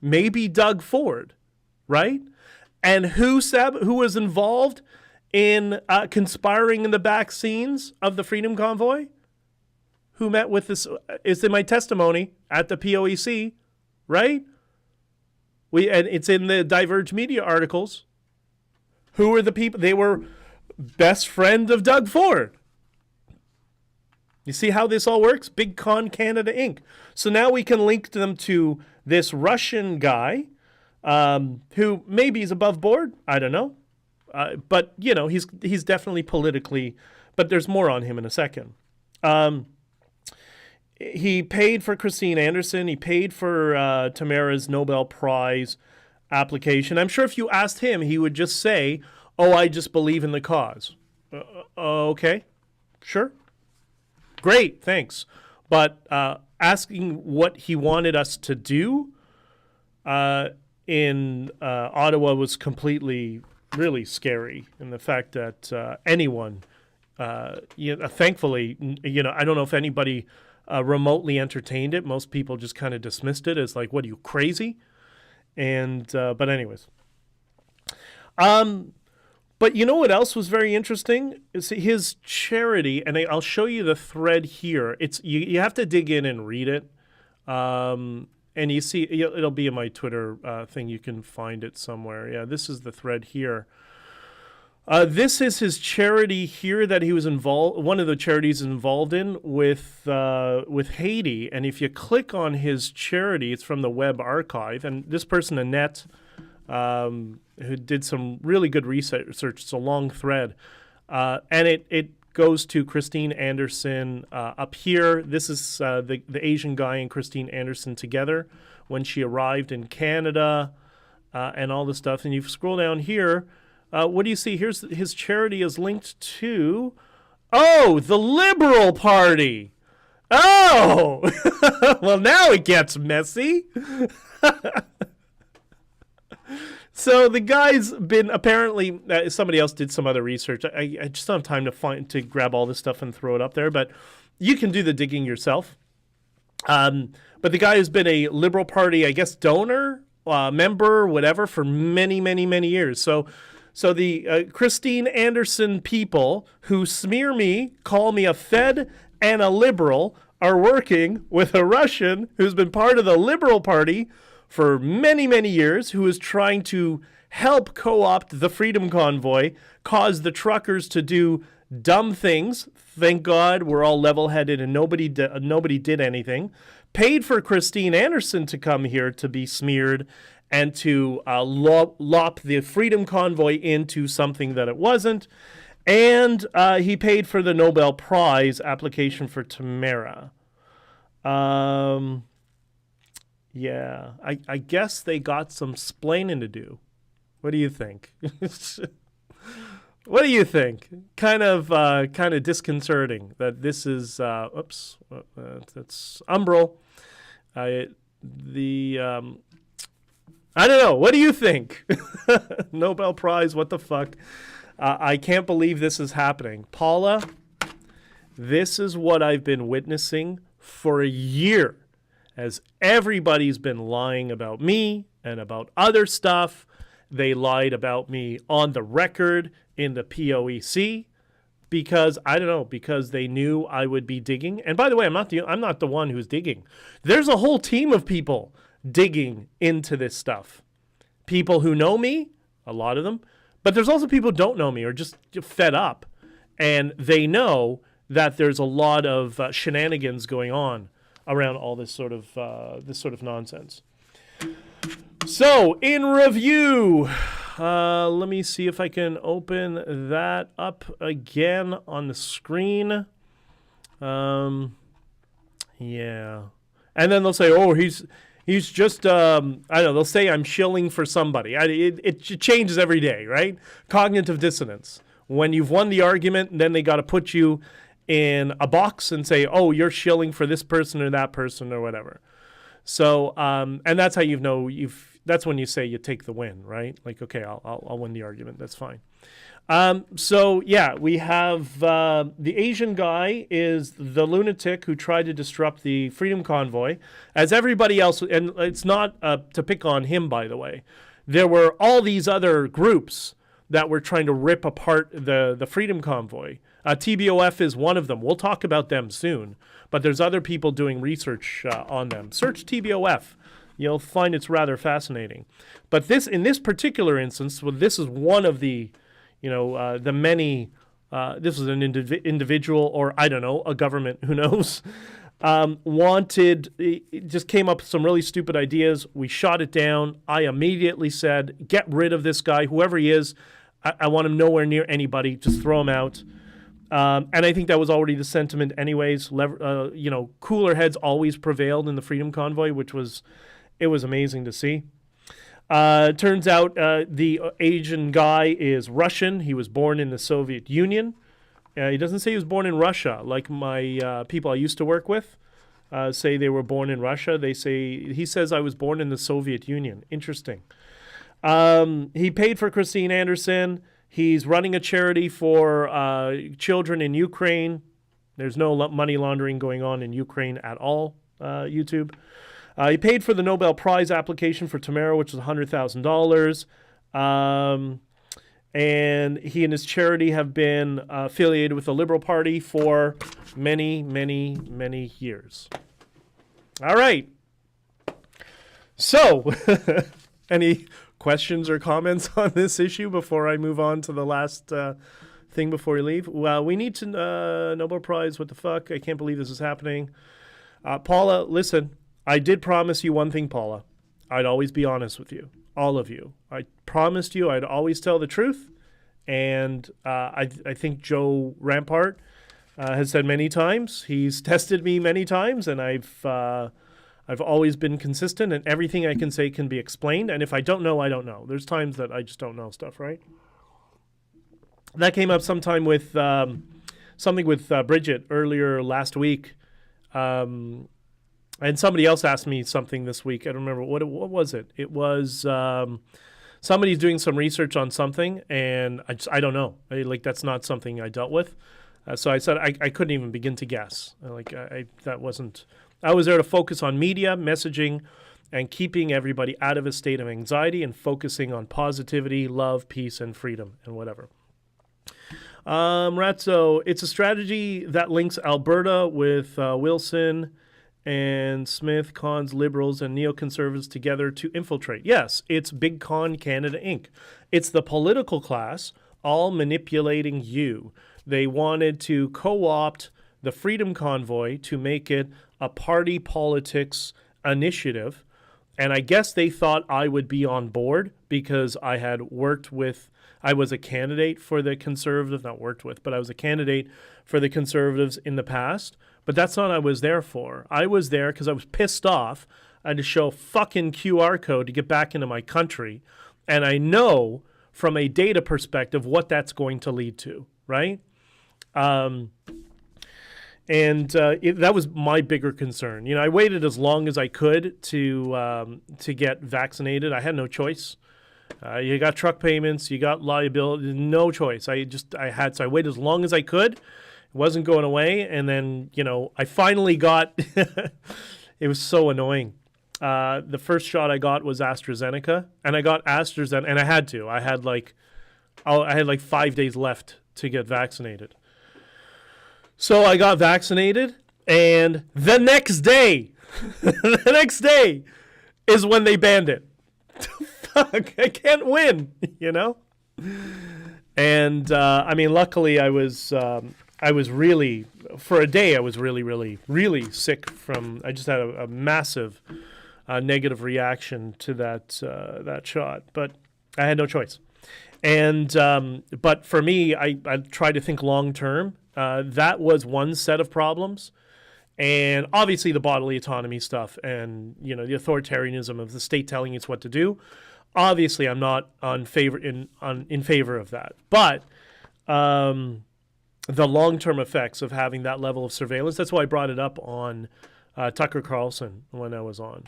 Maybe Doug Ford, right? And who was involved in conspiring in the back scenes of the Freedom Convoy? Who met with this is in my testimony at the POEC, right? And it's in the Diverge Media articles. Who were the people? They were best friend of Doug Ford. You see how this all works? BigConCanadaInc. So now we can link them to this Russian guy who maybe is above board. I don't know. But, he's definitely politically, but there's more on him in a second. He paid for Christine Anderson. He paid for Tamara's Nobel Prize application. I'm sure if you asked him, he would just say, I just believe in the cause. Okay, sure. Great, thanks. But asking what he wanted us to do in Ottawa was completely, really scary. And the fact that anyone thankfully, I don't know if anybody remotely entertained it. Most people just kind of dismissed it as like, what are you, crazy? And but anyways. But you know what else was very interesting? Is his charity, and I'll show you the thread here. It's you have to dig in and read it. And you see, it'll be in my Twitter thing. You can find it somewhere. Yeah, this is the thread here. This is his charity here that he was involved. One of the charities involved in with Haiti. And if you click on his charity, it's from the web archive. And this person, Annette, who did some really good research. It's a long thread, and it goes to Christine Anderson up here. This is the Asian guy and Christine Anderson together when she arrived in Canada, and all this stuff. And you scroll down here. What do you see? Here's his charity is linked to, the Liberal Party. Oh, well, now it gets messy. So the guy's been apparently somebody else did some other research. I just don't have time to grab all this stuff and throw it up there, but you can do the digging yourself. But the guy has been a Liberal Party, I guess, donor, member, whatever, for many, many, many years. So the Christine Anderson people who smear me, call me a Fed and a liberal, are working with a Russian who's been part of the Liberal Party for many, many years, who is trying to help co-opt the Freedom Convoy, cause the truckers to do dumb things. Thank God we're all level-headed and nobody did anything. Paid for Christine Anderson to come here to be smeared and to lop the Freedom Convoy into something that it wasn't. And he paid for the Nobel Prize application for Tamara. Yeah, I guess they got some splaining to do. What do you think? What do you think? Kind of disconcerting that this is. Oops, that's Umbral. I don't know. What do you think? Nobel Prize. What the fuck? I can't believe this is happening, Paula. This is what I've been witnessing for a year. As everybody's been lying about me and about other stuff. They lied about me on the record in the POEC because, because they knew I would be digging. And by the way, I'm not the one who's digging. There's a whole team of people digging into this stuff. People who know me, a lot of them, but there's also people who don't know me or just fed up. And they know that there's a lot of shenanigans going on around all this sort of nonsense. So, in review, let me see if I can open that up again on the screen. Yeah. And then they'll say, he's just, they'll say I'm shilling for somebody. It changes every day, right? Cognitive dissonance. When you've won the argument, then they got to put you in a box and say, you're shilling for this person or that person or whatever. So, and that's how that's when you say you take the win, right? Like, okay, I'll win the argument. That's fine. So yeah, we have, the Asian guy is the lunatic who tried to disrupt the Freedom Convoy, as everybody else, and it's not, to pick on him, by the way. There were all these other groups that were trying to rip apart the Freedom Convoy. TBOF is one of them. We'll talk about them soon. But there's other people doing research on them. Search TBOF. You'll find it's rather fascinating. But in this particular instance, this is one of the, the many. This was an individual, or I don't know, a government. Who knows? It just came up with some really stupid ideas. We shot it down. I immediately said, "Get rid of this guy, whoever he is. I want him nowhere near anybody. Just throw him out." And I think that was already the sentiment anyways. Cooler heads always prevailed in the Freedom Convoy, which was amazing to see. Turns out the Asian guy is Russian. He was born in the Soviet Union. He doesn't say he was born in Russia, like my people I used to work with say they were born in Russia. He says I was born in the Soviet Union. Interesting. He paid for Christine Anderson. He's running a charity for children in Ukraine. There's no money laundering going on in Ukraine at all, YouTube. He paid for the Nobel Prize application for Tamara, which was $100,000. And he and his charity have been affiliated with the Liberal Party for many, many, many years. All right. So, any questions or comments on this issue before I move on to the last thing before we leave? Well, we need to Nobel Prize. What the fuck? I can't believe this is happening. Paula, listen, I did promise you one thing, Paula. I'd always be honest with you, all of you. I promised you I'd always tell the truth. And I think Joe Rampart has said many times, he's tested me many times, and I've always been consistent, and everything I can say can be explained. And if I don't know, I don't know. There's times that I just don't know stuff, right? That came up sometime with something with Bridget earlier last week. And somebody else asked me something this week. I don't remember. What was it? It was somebody's doing some research on something, and I don't know. That's not something I dealt with. So I said I couldn't even begin to guess. That wasn't... I was there to focus on media, messaging, and keeping everybody out of a state of anxiety and focusing on positivity, love, peace, and freedom, and whatever. Ratzo, it's a strategy that links Alberta with Wilson and Smith, cons, liberals, and neoconservatives together to infiltrate. Yes, it's BigConCanadaInc. It's the political class all manipulating you. They wanted to co-opt the Freedom Convoy to make it a party politics initiative. And I guess they thought I would be on board because I was a candidate for the Conservatives, not worked with, but I was a candidate for the Conservatives in the past. But that's not what I was there for. I was there because I was pissed off. I had to show a fucking QR code to get back into my country. And I know from a data perspective what that's going to lead to, right? That was my bigger concern. You know, I waited as long as I could to get vaccinated. I had no choice. You got truck payments, you got liability, no choice. So I waited as long as I could. It wasn't going away. And then, I finally got, it was so annoying. The first shot I got was AstraZeneca, and I got AstraZeneca, and I had to. I had like 5 days left to get vaccinated. So I got vaccinated, and the next day is when they banned it. Fuck, I can't win, And luckily I was really, for a day, I was really, really, really sick I just had a massive negative reaction to that shot, but I had no choice. And but for me, I tried to think long term. That was one set of problems, and obviously the bodily autonomy stuff, and the authoritarianism of the state telling us what to do. Obviously, I'm not in favor of that, but the long-term effects of having that level of surveillance. That's why I brought it up on Tucker Carlson when I was on.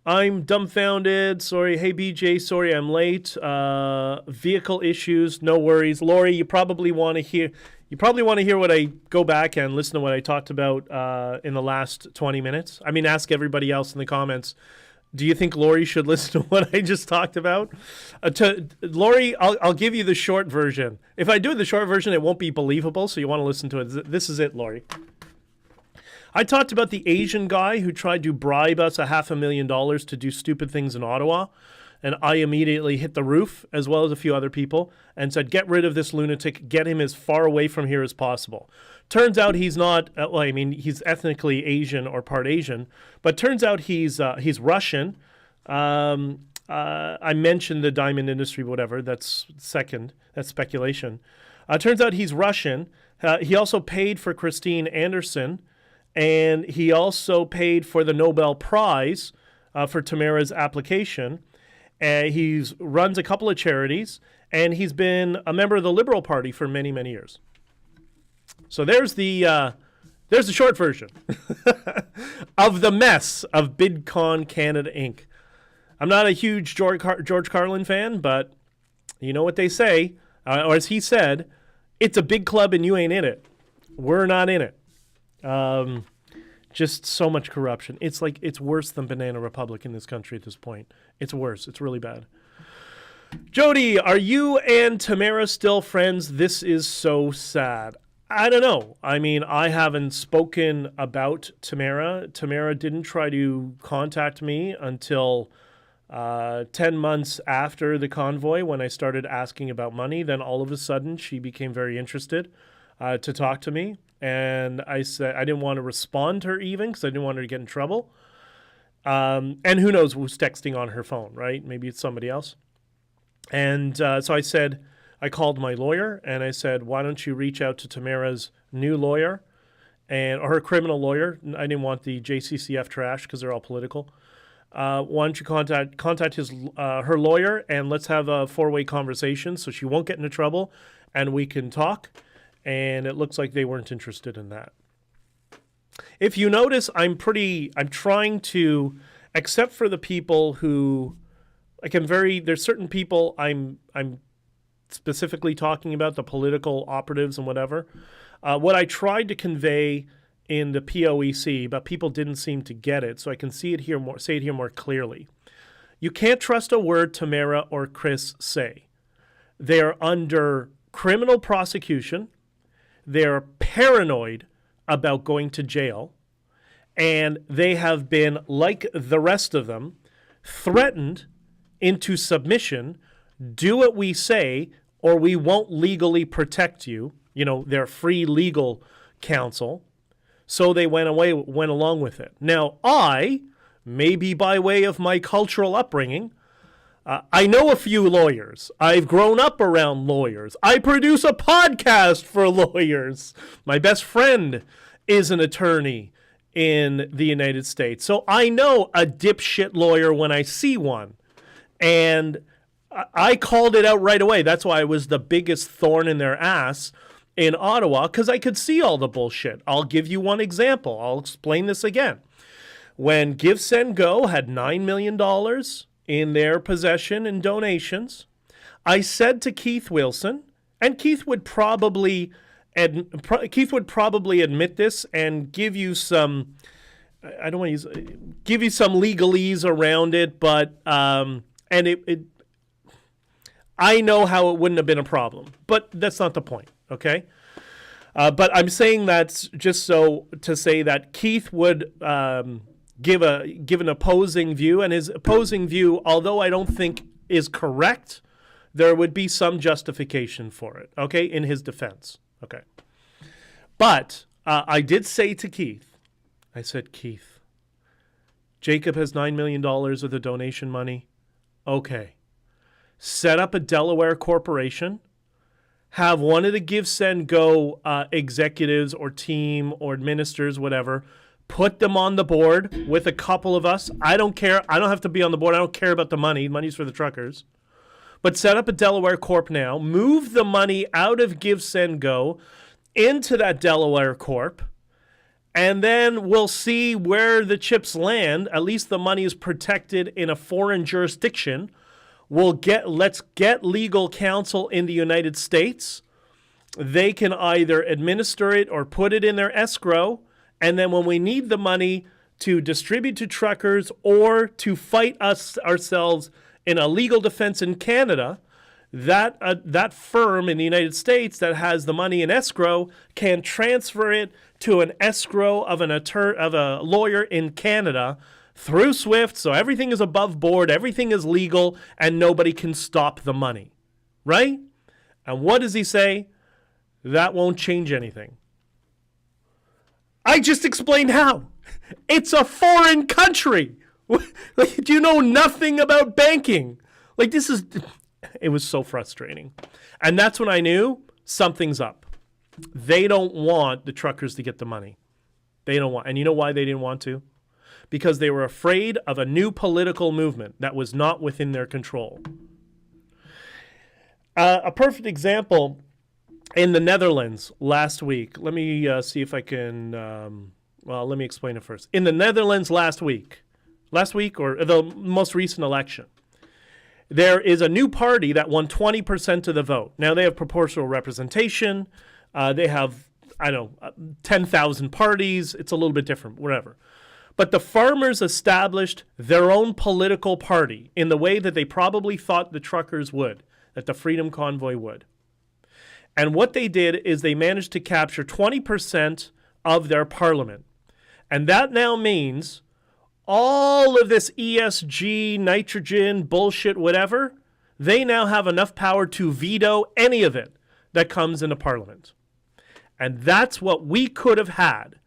I'm dumbfounded. Sorry. Hey, BJ. Sorry, I'm late. Vehicle issues. No worries. Lori, you probably want to hear what I go back and listen to what I talked about in the last 20 minutes. Ask everybody else in the comments. Do you think Lori should listen to what I just talked about? Lori, I'll give you the short version. If I do the short version, it won't be believable, so you want to listen to it. This is it, Lori. I talked about the Asian guy who tried to bribe us $500,000 to do stupid things in Ottawa, and I immediately hit the roof, as well as a few other people, and said, get rid of this lunatic, get him as far away from here as possible. Turns out he's not, he's ethnically Asian or part Asian, but turns out he's Russian. I mentioned the diamond industry, whatever, that's speculation. Turns out he's Russian. He also paid for Christine Anderson, and he also paid for the Nobel Prize for Tamara's application. He runs a couple of charities, and he's been a member of the Liberal Party for many, many years. So there's the short version of the mess of BigConCanadaInc. I'm not a huge George Carlin fan, but You know what they say, or as he said, it's a big club and you ain't in it. We're not in it. Just so much corruption. It's like it's worse than Banana Republic in this country at this point. It's worse. It's really bad. Jody, are you and Tamara still friends? This is so sad. I don't know. I mean, I haven't spoken about Tamara. Tamara didn't try to contact me until 10 months after the convoy when I started asking about money. Then all of a sudden she became very interested to talk to me. And I said I didn't want to respond to her even because I didn't want her to get in trouble. And who knows who's texting on her phone, right? Maybe it's somebody else. And so I called my lawyer and I said, why don't you reach out to Tamara's new lawyer or her criminal lawyer? I didn't want the JCCF trash because they're all political. Why don't you contact her lawyer and let's have a 4-way conversation so she won't get into trouble and we can talk. And it looks like they weren't interested in that. If you notice, I'm trying to, except for the people who, there's certain people I'm specifically talking about, the political operatives and whatever. What I tried to convey in the POEC, but people didn't seem to get it, so I can say it here more clearly. You can't trust a word Tamara or Chris say. They are under criminal prosecution. They're paranoid about going to jail, and they have been, like the rest of them, threatened into submission. Do what we say, or we won't legally protect you. You know, their free legal counsel. So they went along with it. Now, maybe by way of my cultural upbringing, I know a few lawyers. I've grown up around lawyers. I produce a podcast for lawyers. My best friend is an attorney in the United States. So I know a dipshit lawyer when I see one. And I called it out right away. That's why I was the biggest thorn in their ass in Ottawa, because I could see all the bullshit. I'll give you one example. I'll explain this again. When Give, Send, Go had $9 million in their possession in donations, I said to Keith Wilson, and Keith would probably admit this and give you some, I don't want to give you some legalese around it, but I know how it wouldn't have been a problem, but that's not the point, okay? But I'm saying that's just so to say that Keith would give an opposing view, and his opposing view, although I don't think is correct, there would be some justification for it, okay, in his defense, okay? But I did say to Keith, I said, Keith, Jacob has $9 million of the donation money. Okay. Set up a Delaware corporation. Have one of the Give, Send, Go executives or team or administrators, whatever, put them on the board with a couple of us. I don't care. I don't have to be on the board. I don't care about the money. Money's for the truckers. But set up a Delaware Corp now. Move the money out of Give, Send, Go into that Delaware Corp. And then we'll see where the chips land. At least the money is protected in a foreign jurisdiction. Let's get legal counsel in the United States. They can either administer it or put it in their escrow. And then when we need the money to distribute to truckers or to fight us ourselves in a legal defense in Canada, that firm in the United States that has the money in escrow can transfer it to an escrow of a lawyer in Canada through SWIFT, so everything is above board, everything is legal, and nobody can stop the money, right? And what does he say? That won't change anything. I just explained how. It's a foreign country. Like, do you know nothing about banking? Like, it was so frustrating. And that's when I knew something's up. They don't want the truckers to get the money. They don't want, and you know why they didn't want to? Because they were afraid of a new political movement that was not within their control. A perfect example in the Netherlands last week. Let me see if I can, let me explain it first. In the Netherlands last week or the most recent election, there is a new party that won 20% of the vote. Now, they have proportional representation. They have, 10,000 parties. It's a little bit different, whatever. But the farmers established their own political party in the way that they probably thought the truckers would, that the Freedom Convoy would. And what they did is they managed to capture 20% of their parliament. And that now means all of this ESG, nitrogen, bullshit, whatever, they now have enough power to veto any of it that comes into parliament. And that's what we could have had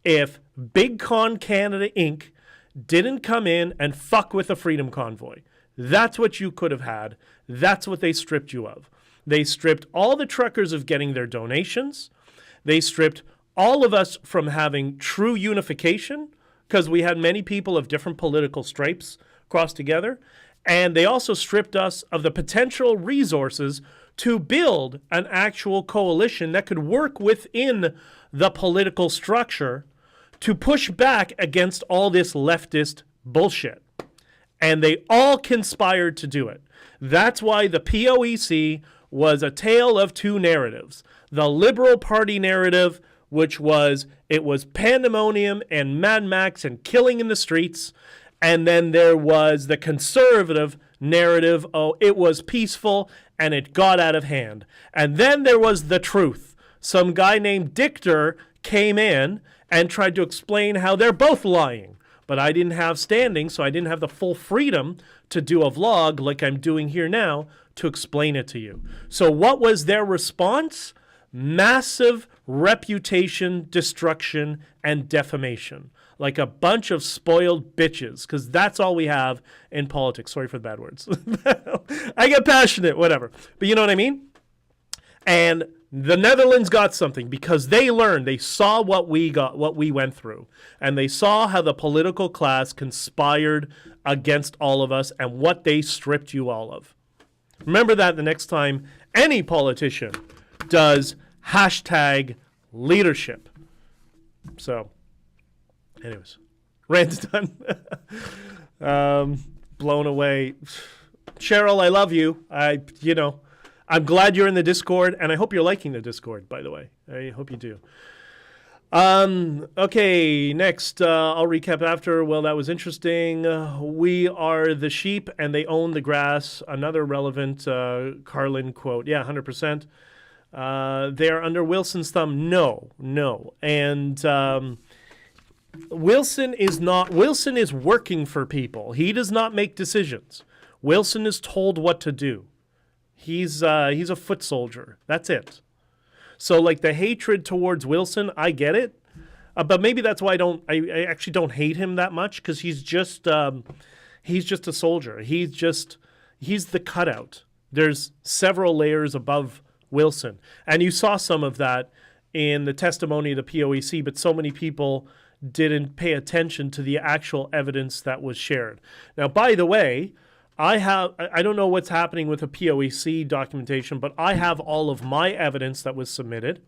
if BigConCanadaInc didn't come in and fuck with the Freedom Convoy. That's what you could have had. That's what they stripped you of. They stripped all the truckers of getting their donations. They stripped all of us from having true unification because we had many people of different political stripes crossed together. And they also stripped us of the potential resources to build an actual coalition that could work within the political structure to push back against all this leftist bullshit. And they all conspired to do it. That's why the POEC was a tale of two narratives. The Liberal Party narrative, which was, it was pandemonium and Mad Max and killing in the streets. And then there was the conservative narrative, oh, it was peaceful and it got out of hand. And then there was the truth. Some guy named Dichter came in and tried to explain how they're both lying. But I didn't have standing, so I didn't have the full freedom to do a vlog like I'm doing here now to explain it to you. So what was their response? Massive reputation destruction and defamation. Like a bunch of spoiled bitches, because that's all we have in politics. Sorry for the bad words. I get passionate, whatever. But you know what I mean? And the Netherlands got something because they learned, they saw what we got, what we went through. And they saw how the political class conspired against all of us and what they stripped you all of. Remember that the next time any politician does hashtag leadership. So, anyways, rant's done. Blown away. Cheryl, I love you. I'm glad you're in the Discord, and I hope you're liking the Discord, by the way. I hope you do. Okay, next, I'll recap after. Well, that was interesting. We are the sheep, and they own the grass. Another relevant Carlin quote. Yeah, 100%. They are under Wilson's thumb. No. And Wilson is working for people. He does not make decisions. Wilson is told what to do. He's a foot soldier. That's it. So like the hatred towards Wilson, I get it. But maybe that's why I actually don't hate him that much, because he's just a soldier. He's the cutout. There's several layers above Wilson. And you saw some of that in the testimony of the POEC, but so many people didn't pay attention to the actual evidence that was shared. Now, by the way, I don't know what's happening with the POEC documentation, but I have all of my evidence that was submitted.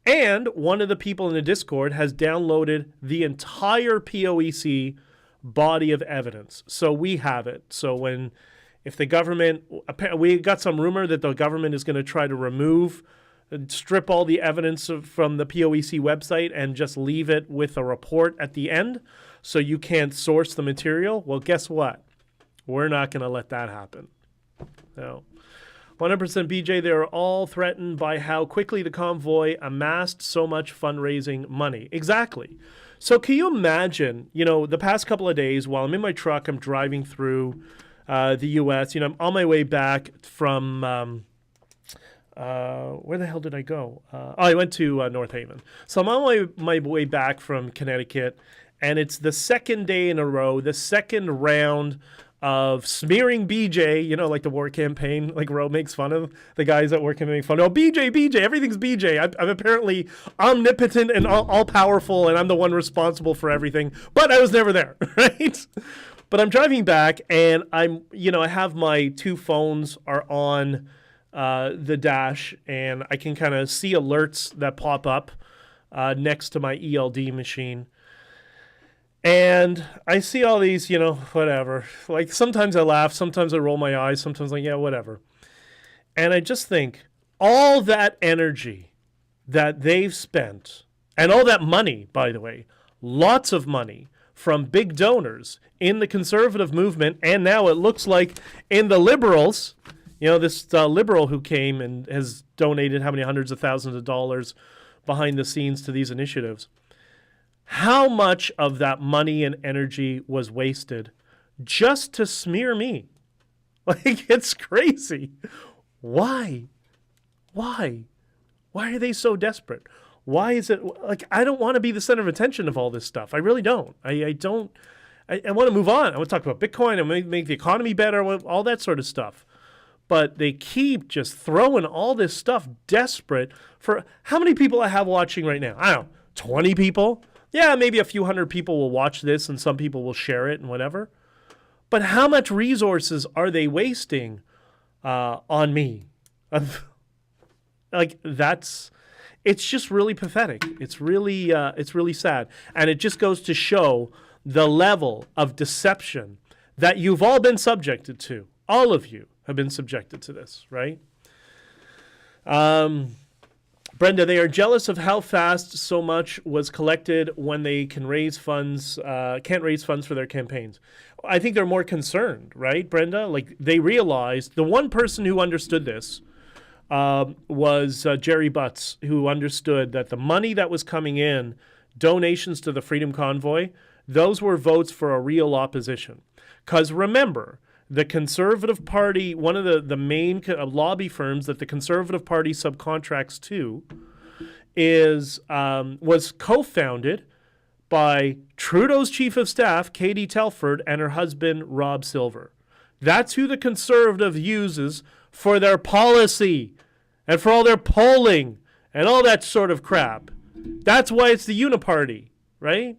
And one of the people in the Discord has downloaded the entire POEC body of evidence. So we have it. So if the government, we got some rumor that the government is going to try to strip all the evidence from the POEC website and just leave it with a report at the end so you can't source the material. Well, guess what? We're not going to let that happen. No. 100% BJ, they are all threatened by how quickly the convoy amassed so much fundraising money. Exactly. So can you imagine, the past couple of days while I'm in my truck, I'm driving through the U.S., I'm on my way back from, where the hell did I go? I went to North Haven. So I'm on my way back from Connecticut, and it's the second day in a row, the second round of smearing BJ, like the war campaign, like Roe makes fun of the guys at work campaign make fun. Oh, BJ, everything's BJ. I'm apparently omnipotent and all powerful, and I'm the one responsible for everything. But I was never there, right? But I'm driving back, and I have my two phones are on the dash, and I can kind of see alerts that pop up next to my ELD machine. And I see all these, whatever. Like sometimes I laugh, sometimes I roll my eyes, sometimes like, yeah, whatever. And I just think all that energy that they've spent, and all that money, by the way, lots of money from big donors in the conservative movement, and now it looks like in the liberals, this liberal who came and has donated how many hundreds of thousands of dollars behind the scenes to these initiatives. How much of that money and energy was wasted just to smear me? Like, it's crazy. Why? Why are they so desperate? Why is it like I don't want to be the center of attention of all this stuff? I really don't. I don't. I want to move on. I want to talk about Bitcoin. I want to make the economy better, all that sort of stuff. But they keep just throwing all this stuff desperate for how many people I have watching right now? I don't know, 20 people? Yeah, maybe a few hundred people will watch this and some people will share it and whatever. But how much resources are they wasting on me? It's just really pathetic. It's really sad. And it just goes to show the level of deception that you've all been subjected to. All of you have been subjected to this, right? Brenda, they are jealous of how fast so much was collected when they can't raise funds for their campaigns. I think they're more concerned, right, Brenda? Like they realized the one person who understood this was Jerry Butts, who understood that the money that was coming in, donations to the Freedom Convoy, those were votes for a real opposition. Because remember, the Conservative Party, one of the main lobby firms that the Conservative Party subcontracts to, was co-founded by Trudeau's chief of staff, Katie Telford, and her husband, Rob Silver. That's who the Conservative uses for their policy and for all their polling and all that sort of crap. That's why it's the Uniparty, right?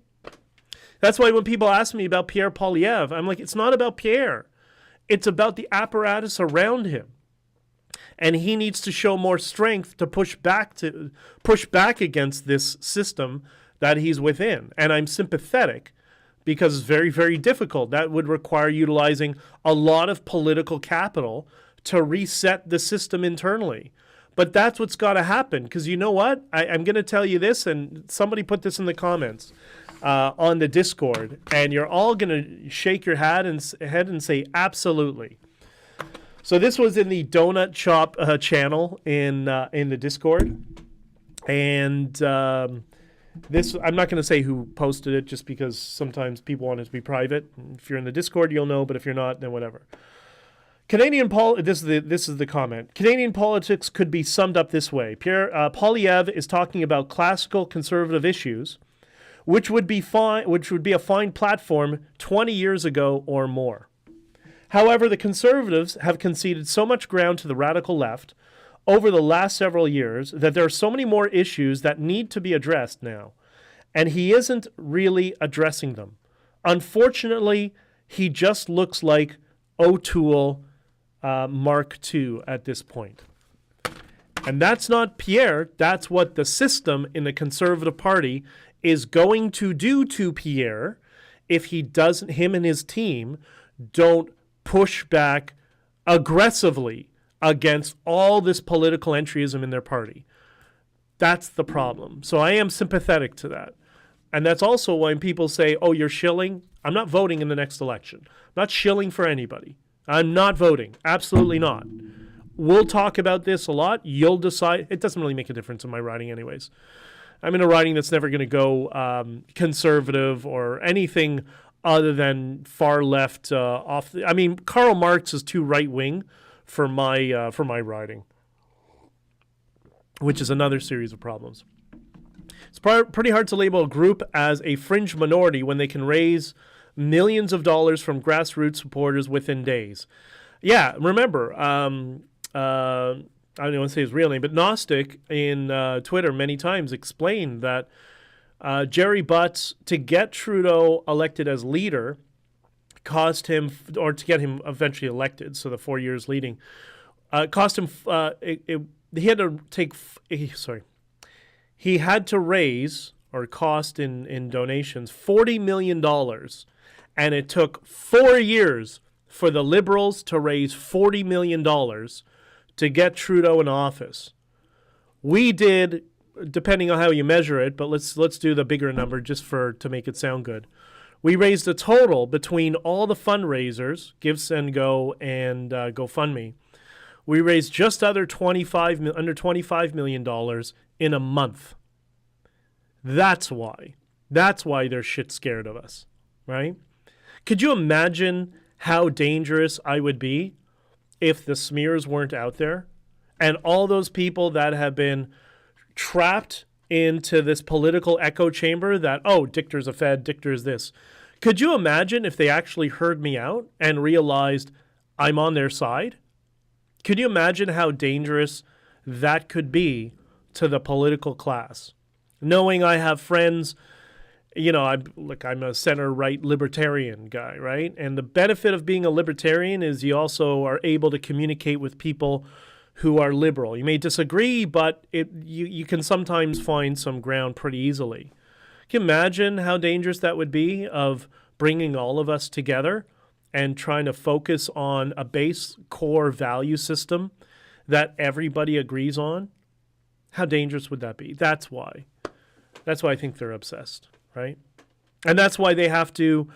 That's why when people ask me about Pierre Poilievre, I'm like, it's not about Pierre. It's about the apparatus around him. And he needs to show more strength to push back against this system that he's within. And I'm sympathetic because it's very, very difficult. That would require utilizing a lot of political capital to reset the system internally. But that's what's got to happen. Because you know what? I'm going to tell you this, and somebody put this in the comments on the Discord, and you're all going to shake your head and say, absolutely. So this was in the Donut Shop channel in the Discord. And this, I'm not going to say who posted it just because sometimes people want it to be private. If you're in the Discord, you'll know, but if you're not, then whatever. This is the comment. Canadian politics could be summed up this way. Pierre Poilievre is talking about classical conservative issues, which would be a fine platform 20 years ago or more. However, the Conservatives have conceded so much ground to the radical left over the last several years that there are so many more issues that need to be addressed now, and he isn't really addressing them. Unfortunately, he just looks like O'Toole Mark II at this point. And that's not Pierre. That's what the system in the Conservative Party is going to do to Pierre if him and his team don't push back aggressively against all this political entryism in their party. That's the problem. So I am sympathetic to that. And that's also when people say, oh, you're shilling. I'm not voting in the next election. I'm not shilling for anybody. I'm not voting. Absolutely not. We'll talk about this a lot. You'll decide. It doesn't really make a difference in my riding anyways. I'm in a riding that's never going to go conservative or anything other than far left Karl Marx is too right wing for my riding, which is another series of problems. It's pretty hard to label a group as a fringe minority when they can raise millions of dollars from grassroots supporters within days. Yeah, remember, I don't want to say his real name, but Gnostic in Twitter many times explained that Jerry Butts, to get Trudeau elected as leader, cost him, or to get him eventually elected, so the 4 years leading, cost him, he had to raise or cost in donations, $40 million. And it took 4 years for the Liberals to raise $40 million to get Trudeau in office. We did, depending on how you measure it, but let's do the bigger number just to make it sound good. We raised a total between all the fundraisers, Give, Send, Go, and GoFundMe. We raised just under $25 million in a month. That's why. That's why they're shit scared of us, right? Could you imagine how dangerous I would be if the smears weren't out there and all those people that have been trapped into this political echo chamber that, oh, Dichter's a Fed, Dichter's this. Could you imagine if they actually heard me out and realized I'm on their side? Could you imagine how dangerous that could be to the political class? Knowing I have friends, you know, I'm a center-right libertarian guy, right? And the benefit of being a libertarian is you also are able to communicate with people who are liberal. You may disagree, but you can sometimes find some ground pretty easily. Can you imagine how dangerous that would be of bringing all of us together and trying to focus on a base core value system that everybody agrees on? How dangerous would that be? That's why. That's why I think they're obsessed, right? And that's why they have to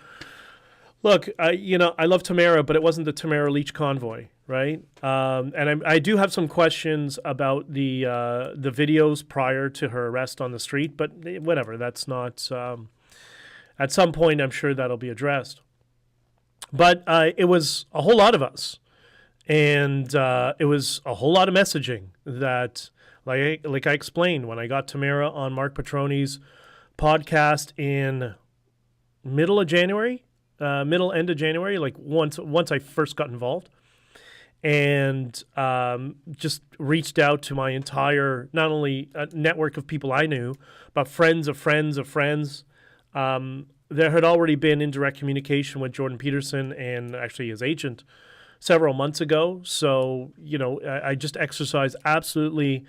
look. I love Tamara, but it wasn't the Tamara Leach convoy, right? And I do have some questions about the videos prior to her arrest on the street, but whatever. That's not. At some point, I'm sure that'll be addressed. But it was a whole lot of us, and it was a whole lot of messaging that, like I explained, when I got Tamara on Mark Petroni's podcast in end of January, like once I first got involved, and just reached out to my entire, not only network of people I knew, but friends of friends of friends. There had already been indirect communication with Jordan Peterson and actually his agent several months ago. So, I just exercised absolutely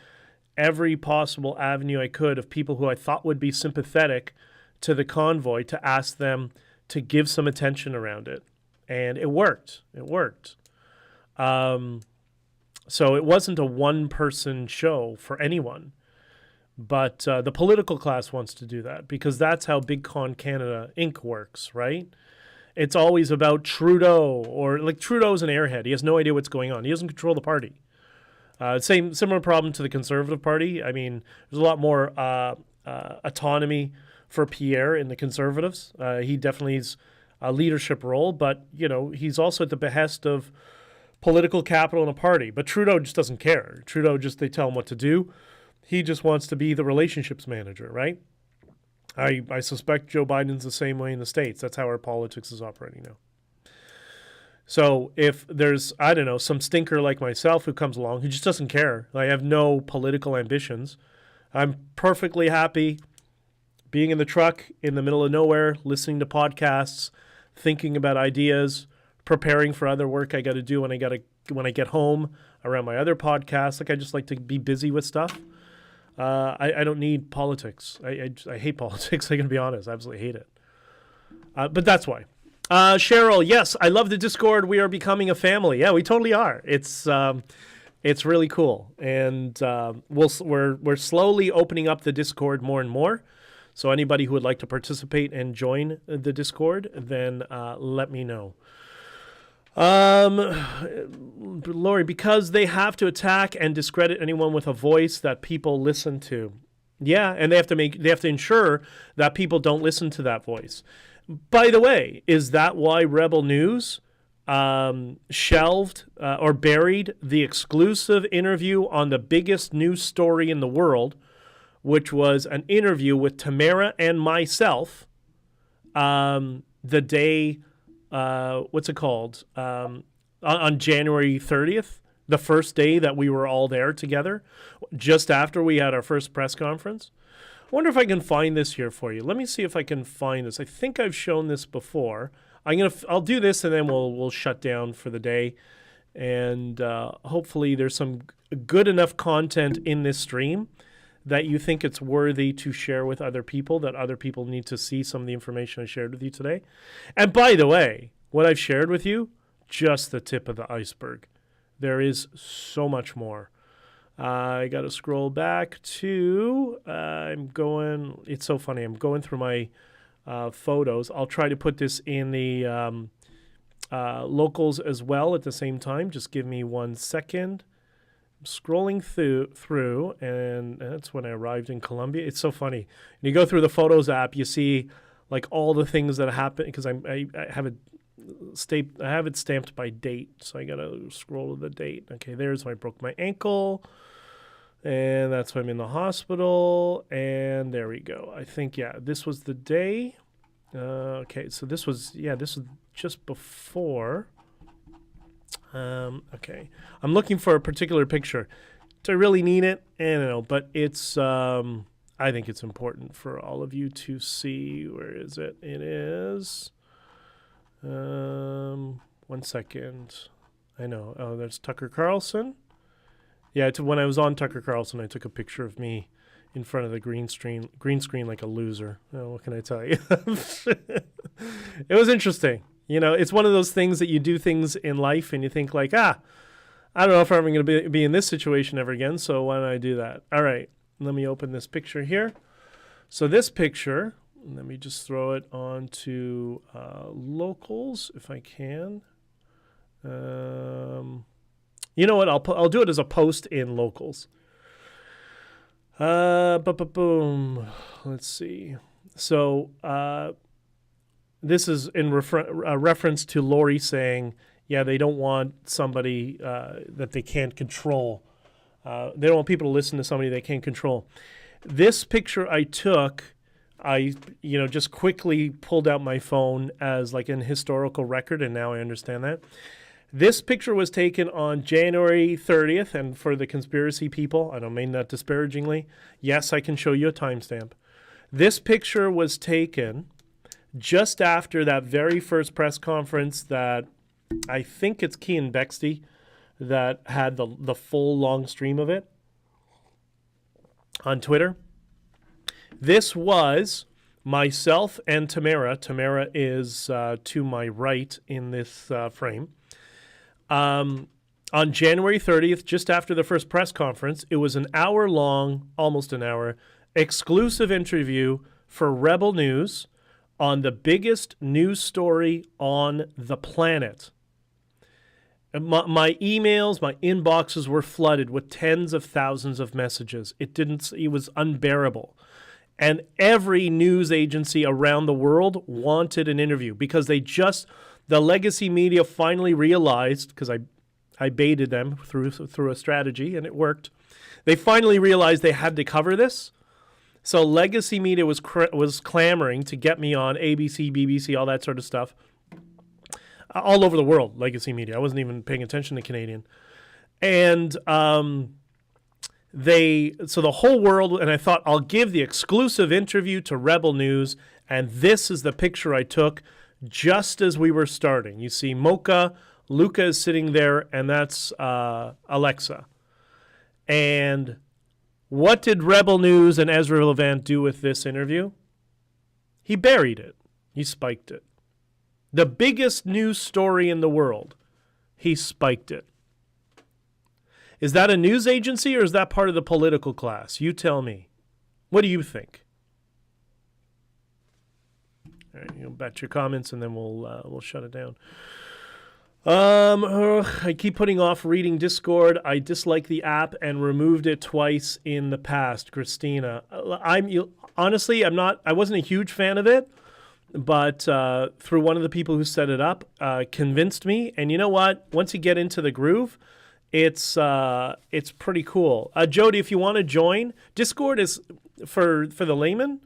every possible avenue I could of people who I thought would be sympathetic to the convoy to ask them to give some attention around it. And it worked. It worked. So it wasn't a one-person show for anyone. But the political class wants to do that because that's how BigConCanadaInc works, right? It's always about Trudeau, or like Trudeau's an airhead. He has no idea what's going on. He doesn't control the party. Similar problem to the Conservative Party. I mean, there's a lot more autonomy for Pierre in the Conservatives. He definitely has a leadership role, but he's also at the behest of political capital in a party. But Trudeau just doesn't care. They tell him what to do. He just wants to be the relationships manager, right? I suspect Joe Biden's the same way in the States. That's how our politics is operating now. So if there's, some stinker like myself who comes along who just doesn't care, I have no political ambitions, I'm perfectly happy being in the truck in the middle of nowhere, listening to podcasts, thinking about ideas, preparing for other work I got to do when I get home around my other podcasts. Like I just like to be busy with stuff. I don't need politics. I hate politics. I can be honest. I absolutely hate it. But that's why. Cheryl, yes, I love the Discord. We are becoming a family. Yeah, we totally are. It's really cool, and we're slowly opening up the Discord more and more. So anybody who would like to participate and join the Discord, then let me know. Lori, because they have to attack and discredit anyone with a voice that people listen to. Yeah, and they have to ensure that people don't listen to that voice. By the way, is that why Rebel News shelved or buried the exclusive interview on the biggest news story in the world, which was an interview with Tamara and myself the day, what's it called, on January 30th, the first day that we were all there together, just after we had our first press conference? I wonder if I can find this here for you. Let me see if I can find this. I think I've shown this before. I'll do this and then we'll shut down for the day. And hopefully there's some good enough content in this stream that you think it's worthy to share with other people, that other people need to see some of the information I shared with you today. And by the way, what I've shared with you, just the tip of the iceberg. There is so much more. I got to scroll back to, it's so funny. I'm going through my photos. I'll try to put this in the locals as well at the same time. Just give me 1 second. I'm scrolling through, and that's when I arrived in Colombia. It's so funny. When you go through the Photos app, you see like all the things that happen, because I have it stamped by date, so I gotta scroll to the date. Okay, there's when I broke my ankle, and that's when I'm in the hospital, and there we go. I think, this was the day. Okay, so this was just before. Okay, I'm looking for a particular picture. Do I really need it? I don't know, but it's, I think it's important for all of you to see. Where is it? It is, 1 second. I know. Oh, there's Tucker Carlson. Yeah, when I was on Tucker Carlson, I took a picture of me in front of the green screen like a loser. Oh, what can I tell you? It was interesting. You know, it's one of those things that you do things in life and you think like, I don't know if I'm going to be in this situation ever again, so why don't I do that? All right, let me open this picture here. So this picture, let me just throw it onto locals if I can. You know what? I'll do it as a post in locals. Boom. Let's see. So this is in reference to Lori saying, they don't want somebody that they can't control. They don't want people to listen to somebody they can't control. This picture I took, I just quickly pulled out my phone as like an historical record, and now I understand that. This picture was taken on January 30th, and for the conspiracy people, I don't mean that disparagingly. Yes, I can show you a timestamp. This picture was taken just after that very first press conference that I think it's Kean Bexty that had the full long stream of it on Twitter. This was myself and Tamara. Tamara is to my right in this frame. On January 30th, just after the first press conference, it was an hour-long, almost an hour, exclusive interview for Rebel News on the biggest news story on the planet. My emails, my inboxes were flooded with tens of thousands of messages. It was unbearable. And every news agency around the world wanted an interview because the legacy media finally realized, because I baited them through a strategy and it worked. They finally realized they had to cover this. So legacy media was clamoring to get me on ABC, BBC, all that sort of stuff. All over the world, legacy media. I wasn't even paying attention to Canadian. And so the whole world, and I thought I'll give the exclusive interview to Rebel News, and this is the picture I took just as we were starting. You see Mocha, Luca is sitting there, and that's Alexa. And what did Rebel News and Ezra Levant do with this interview? He buried it. He spiked it. The biggest news story in the world, he spiked it. Is that a news agency or is that part of the political class? You tell me. What do you think? All right, you'll bet your comments and then we'll shut it down. I keep putting off reading Discord. I dislike the app and removed it twice in the past. Christina, honestly, I wasn't a huge fan of it, but through one of the people who set it up, convinced me. And you know what? Once you get into the groove, it's pretty cool. Jody, if you want to join, Discord is for the layman.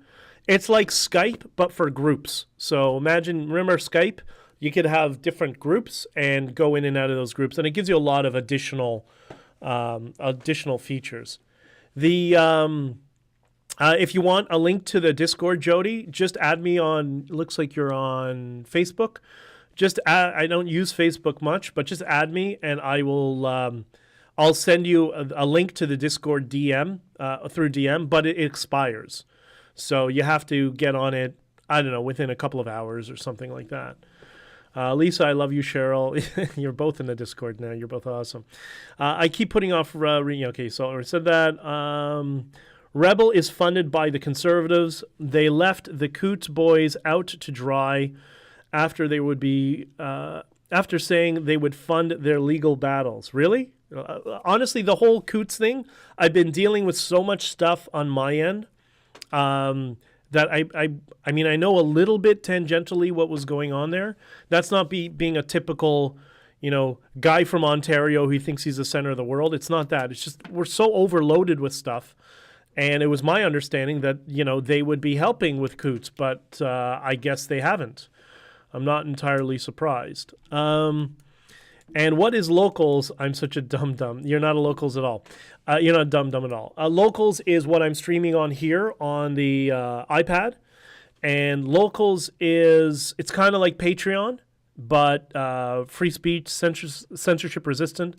It's like Skype, but for groups. So remember Skype? You could have different groups and go in and out of those groups, and it gives you a lot of additional features. If you want a link to the Discord, Jody, just add me on. Looks like you're on Facebook. I don't use Facebook much, but just add me, and I'll I'll send you a link to the Discord DM through DM, but it expires. So you have to get on it, I don't know, within a couple of hours or something like that. Lisa, I love you. Cheryl, you're both in the Discord now. You're both awesome. I keep putting off. Okay, so I said that. Rebel is funded by the Conservatives. They left the Coots boys out to dry after they would be after saying they would fund their legal battles. Really? Honestly, the whole Coots thing. I've been dealing with so much stuff on my end. That I mean, I know a little bit tangentially what was going on there. That's not being a typical, guy from Ontario who thinks he's the center of the world. It's not that. It's just we're so overloaded with stuff. And it was my understanding that, they would be helping with Coots, but I guess they haven't. I'm not entirely surprised. And what is Locals? I'm such a dum-dum. You're not a Locals at all. You're not dum-dum at all. Locals is what I'm streaming on here on the iPad. And Locals it's kind of like Patreon, but free speech, censorship resistant.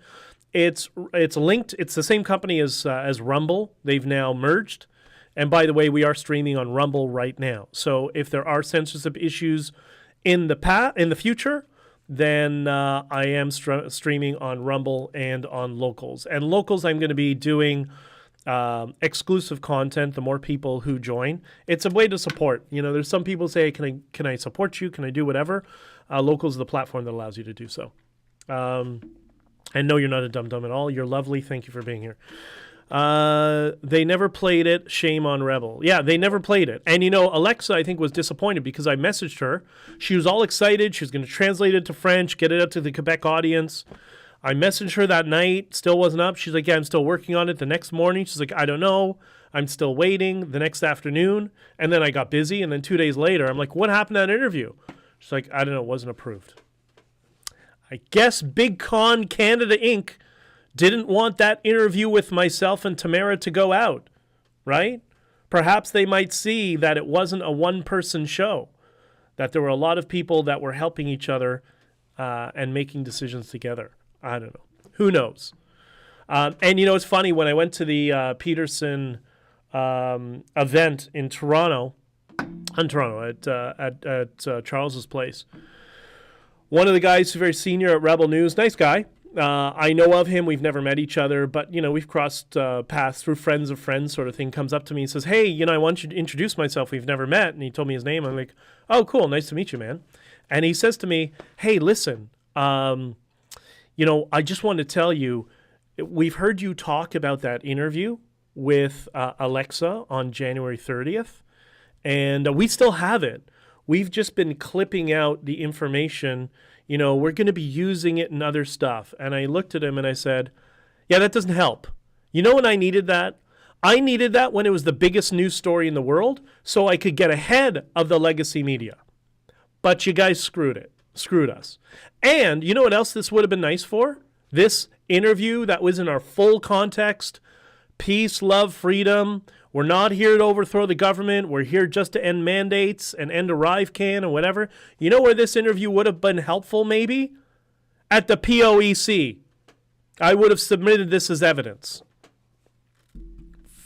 It's linked. It's the same company as Rumble. They've now merged. And by the way, we are streaming on Rumble right now. So if there are censorship issues in the future, then I am streaming on Rumble and on Locals. And Locals, I'm going to be doing exclusive content. The more people who join, it's a way to support. There's some people say, "Can I support you? Can I do whatever?" Locals is the platform that allows you to do so. And no, you're not a dum-dum at all. You're lovely. Thank you for being here. They never played it. Shame on Rebel. Yeah, they never played it. And, Alexa, I think, was disappointed because I messaged her. She was all excited. She was going to translate it to French, get it out to the Quebec audience. I messaged her that night. Still wasn't up. She's like, yeah, I'm still working on it. The next morning, she's like, I don't know. I'm still waiting. The next afternoon. And then I got busy. And then 2 days later, I'm like, what happened to that interview? She's like, I don't know. It wasn't approved. I guess BigConCanadaInc didn't want that interview with myself and Tamara to go out, right? Perhaps they might see that it wasn't a one-person show, that there were a lot of people that were helping each other and making decisions together. I don't know. Who knows? And, it's funny. When I went to the Peterson event in Toronto, at Charles's place, one of the guys who's very senior at Rebel News, nice guy. I know of him. We've never met each other, but, we've crossed paths through friends of friends sort of thing, comes up to me and says, hey, I want you to introduce myself. We've never met. And he told me his name. I'm like, oh, cool. Nice to meet you, man. And he says to me, hey, listen, I just want to tell you, we've heard you talk about that interview with Alexa on January 30th, and we still have it. We've just been clipping out the information. We're going to be using it in other stuff. And I looked at him and I said, yeah, that doesn't help. When I needed that? I needed that when it was the biggest news story in the world so I could get ahead of the legacy media. But you guys screwed us. And you know what else this would have been nice for? This interview that was in our full context, peace, love, freedom. We're not here to overthrow the government. We're here just to end mandates and end ArriveCAN and whatever. You know where this interview would have been helpful, maybe? At the POEC. I would have submitted this as evidence.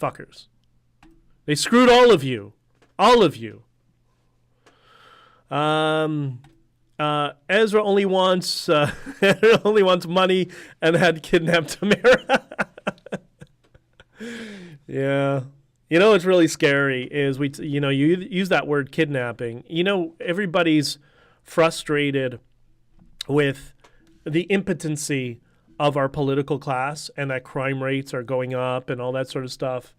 Fuckers. They screwed all of you. All of you. Ezra only wants money and had kidnapped Tamara. Yeah. What's really scary is you use that word kidnapping. Everybody's frustrated with the impotency of our political class and that crime rates are going up and all that sort of stuff.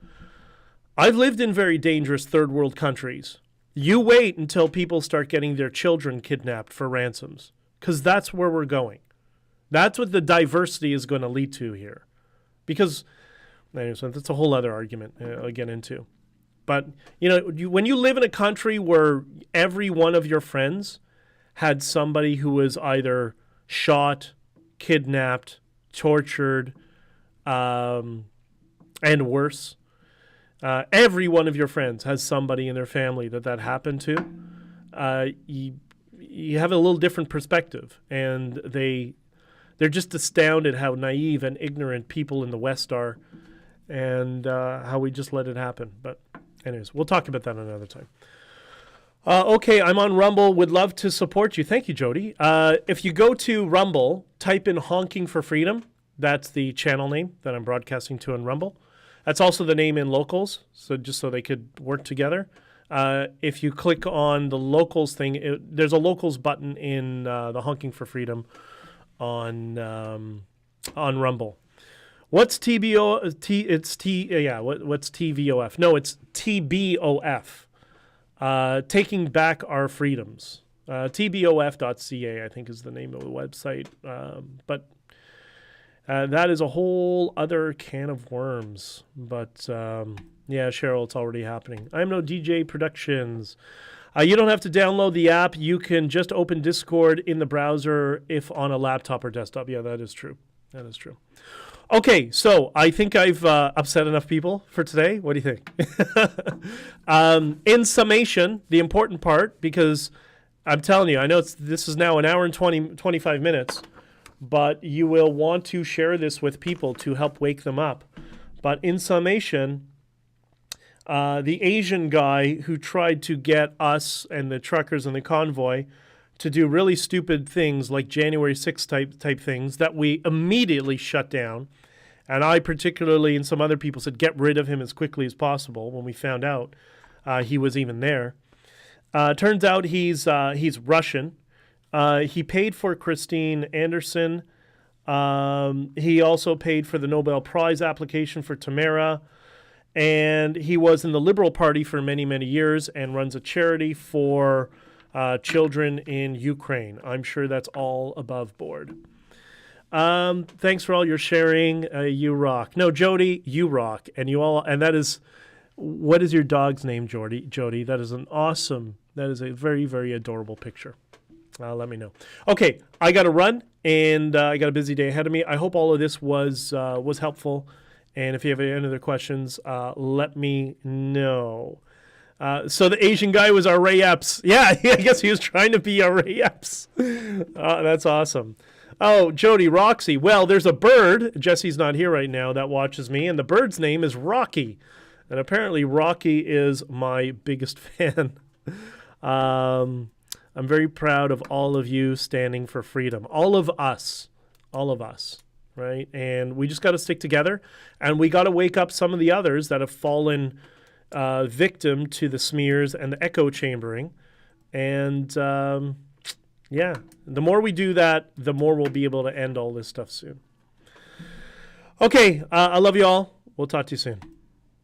I've lived in very dangerous third world countries. You wait until people start getting their children kidnapped for ransoms, because that's where we're going. That's what the diversity is going to lead to here. Because that's a whole other argument I'll get into. But, when you live in a country where every one of your friends had somebody who was either shot, kidnapped, tortured, and worse, every one of your friends has somebody in their family that happened to, you have a little different perspective. And they're just astounded how naive and ignorant people in the West are, and how we just let it happen. But anyways, we'll talk about that another time. Okay, I'm on Rumble. Would love to support you. Thank you, Jody. If you go to Rumble, type in Honking For Freedom. That's the channel name that I'm broadcasting to on Rumble. That's also the name in Locals, so just so they could work together. If you click on the Locals thing, there's a Locals button in the Honking For Freedom on Rumble. What's what's TVOF? No, it's TBOF. Taking Back Our Freedoms. TBOF.ca, I think, is the name of the website. But that is a whole other can of worms. But yeah, Cheryl, it's already happening. I'm no DJ Productions. You don't have to download the app. You can just open Discord in the browser if on a laptop or desktop. Yeah, that is true. That is true. Okay, so I think I've upset enough people for today. What do you think? In summation, the important part, because I'm telling you, I know this is now an hour and 25 minutes, but you will want to share this with people to help wake them up. But in summation, the Asian guy who tried to get us and the truckers and the convoy to do really stupid things like January 6th type things that we immediately shut down. And I particularly and some other people said get rid of him as quickly as possible when we found out he was even there. Turns out he's Russian. He paid for Christine Anderson. He also paid for the Nobel Prize application for Tamara. And he was in the Liberal Party for many, many years and runs a charity for children in Ukraine. I'm sure that's all above board. Thanks for all your sharing. You rock. No, Jody, you rock. And you all, and that is, what is your dog's name, Jody? That is that is a very, very adorable picture. Let me know. Okay, I got to run, and I got a busy day ahead of me. I hope all of this was helpful. And if you have any other questions, let me know. So the Asian guy was our Ray Epps. Yeah, I guess he was trying to be our Ray Epps. That's awesome. Oh, Jody, Roxy. Well, there's a bird. Jesse's not here right now that watches me, and the bird's name is Rocky. And apparently Rocky is my biggest fan. I'm very proud of all of you standing for freedom. All of us, right? And we just got to stick together, and we got to wake up some of the others that have fallen victim to the smears and the echo chambering. And yeah, the more we do that, the more we'll be able to end all this stuff soon. Okay, I love you all. We'll talk to you soon.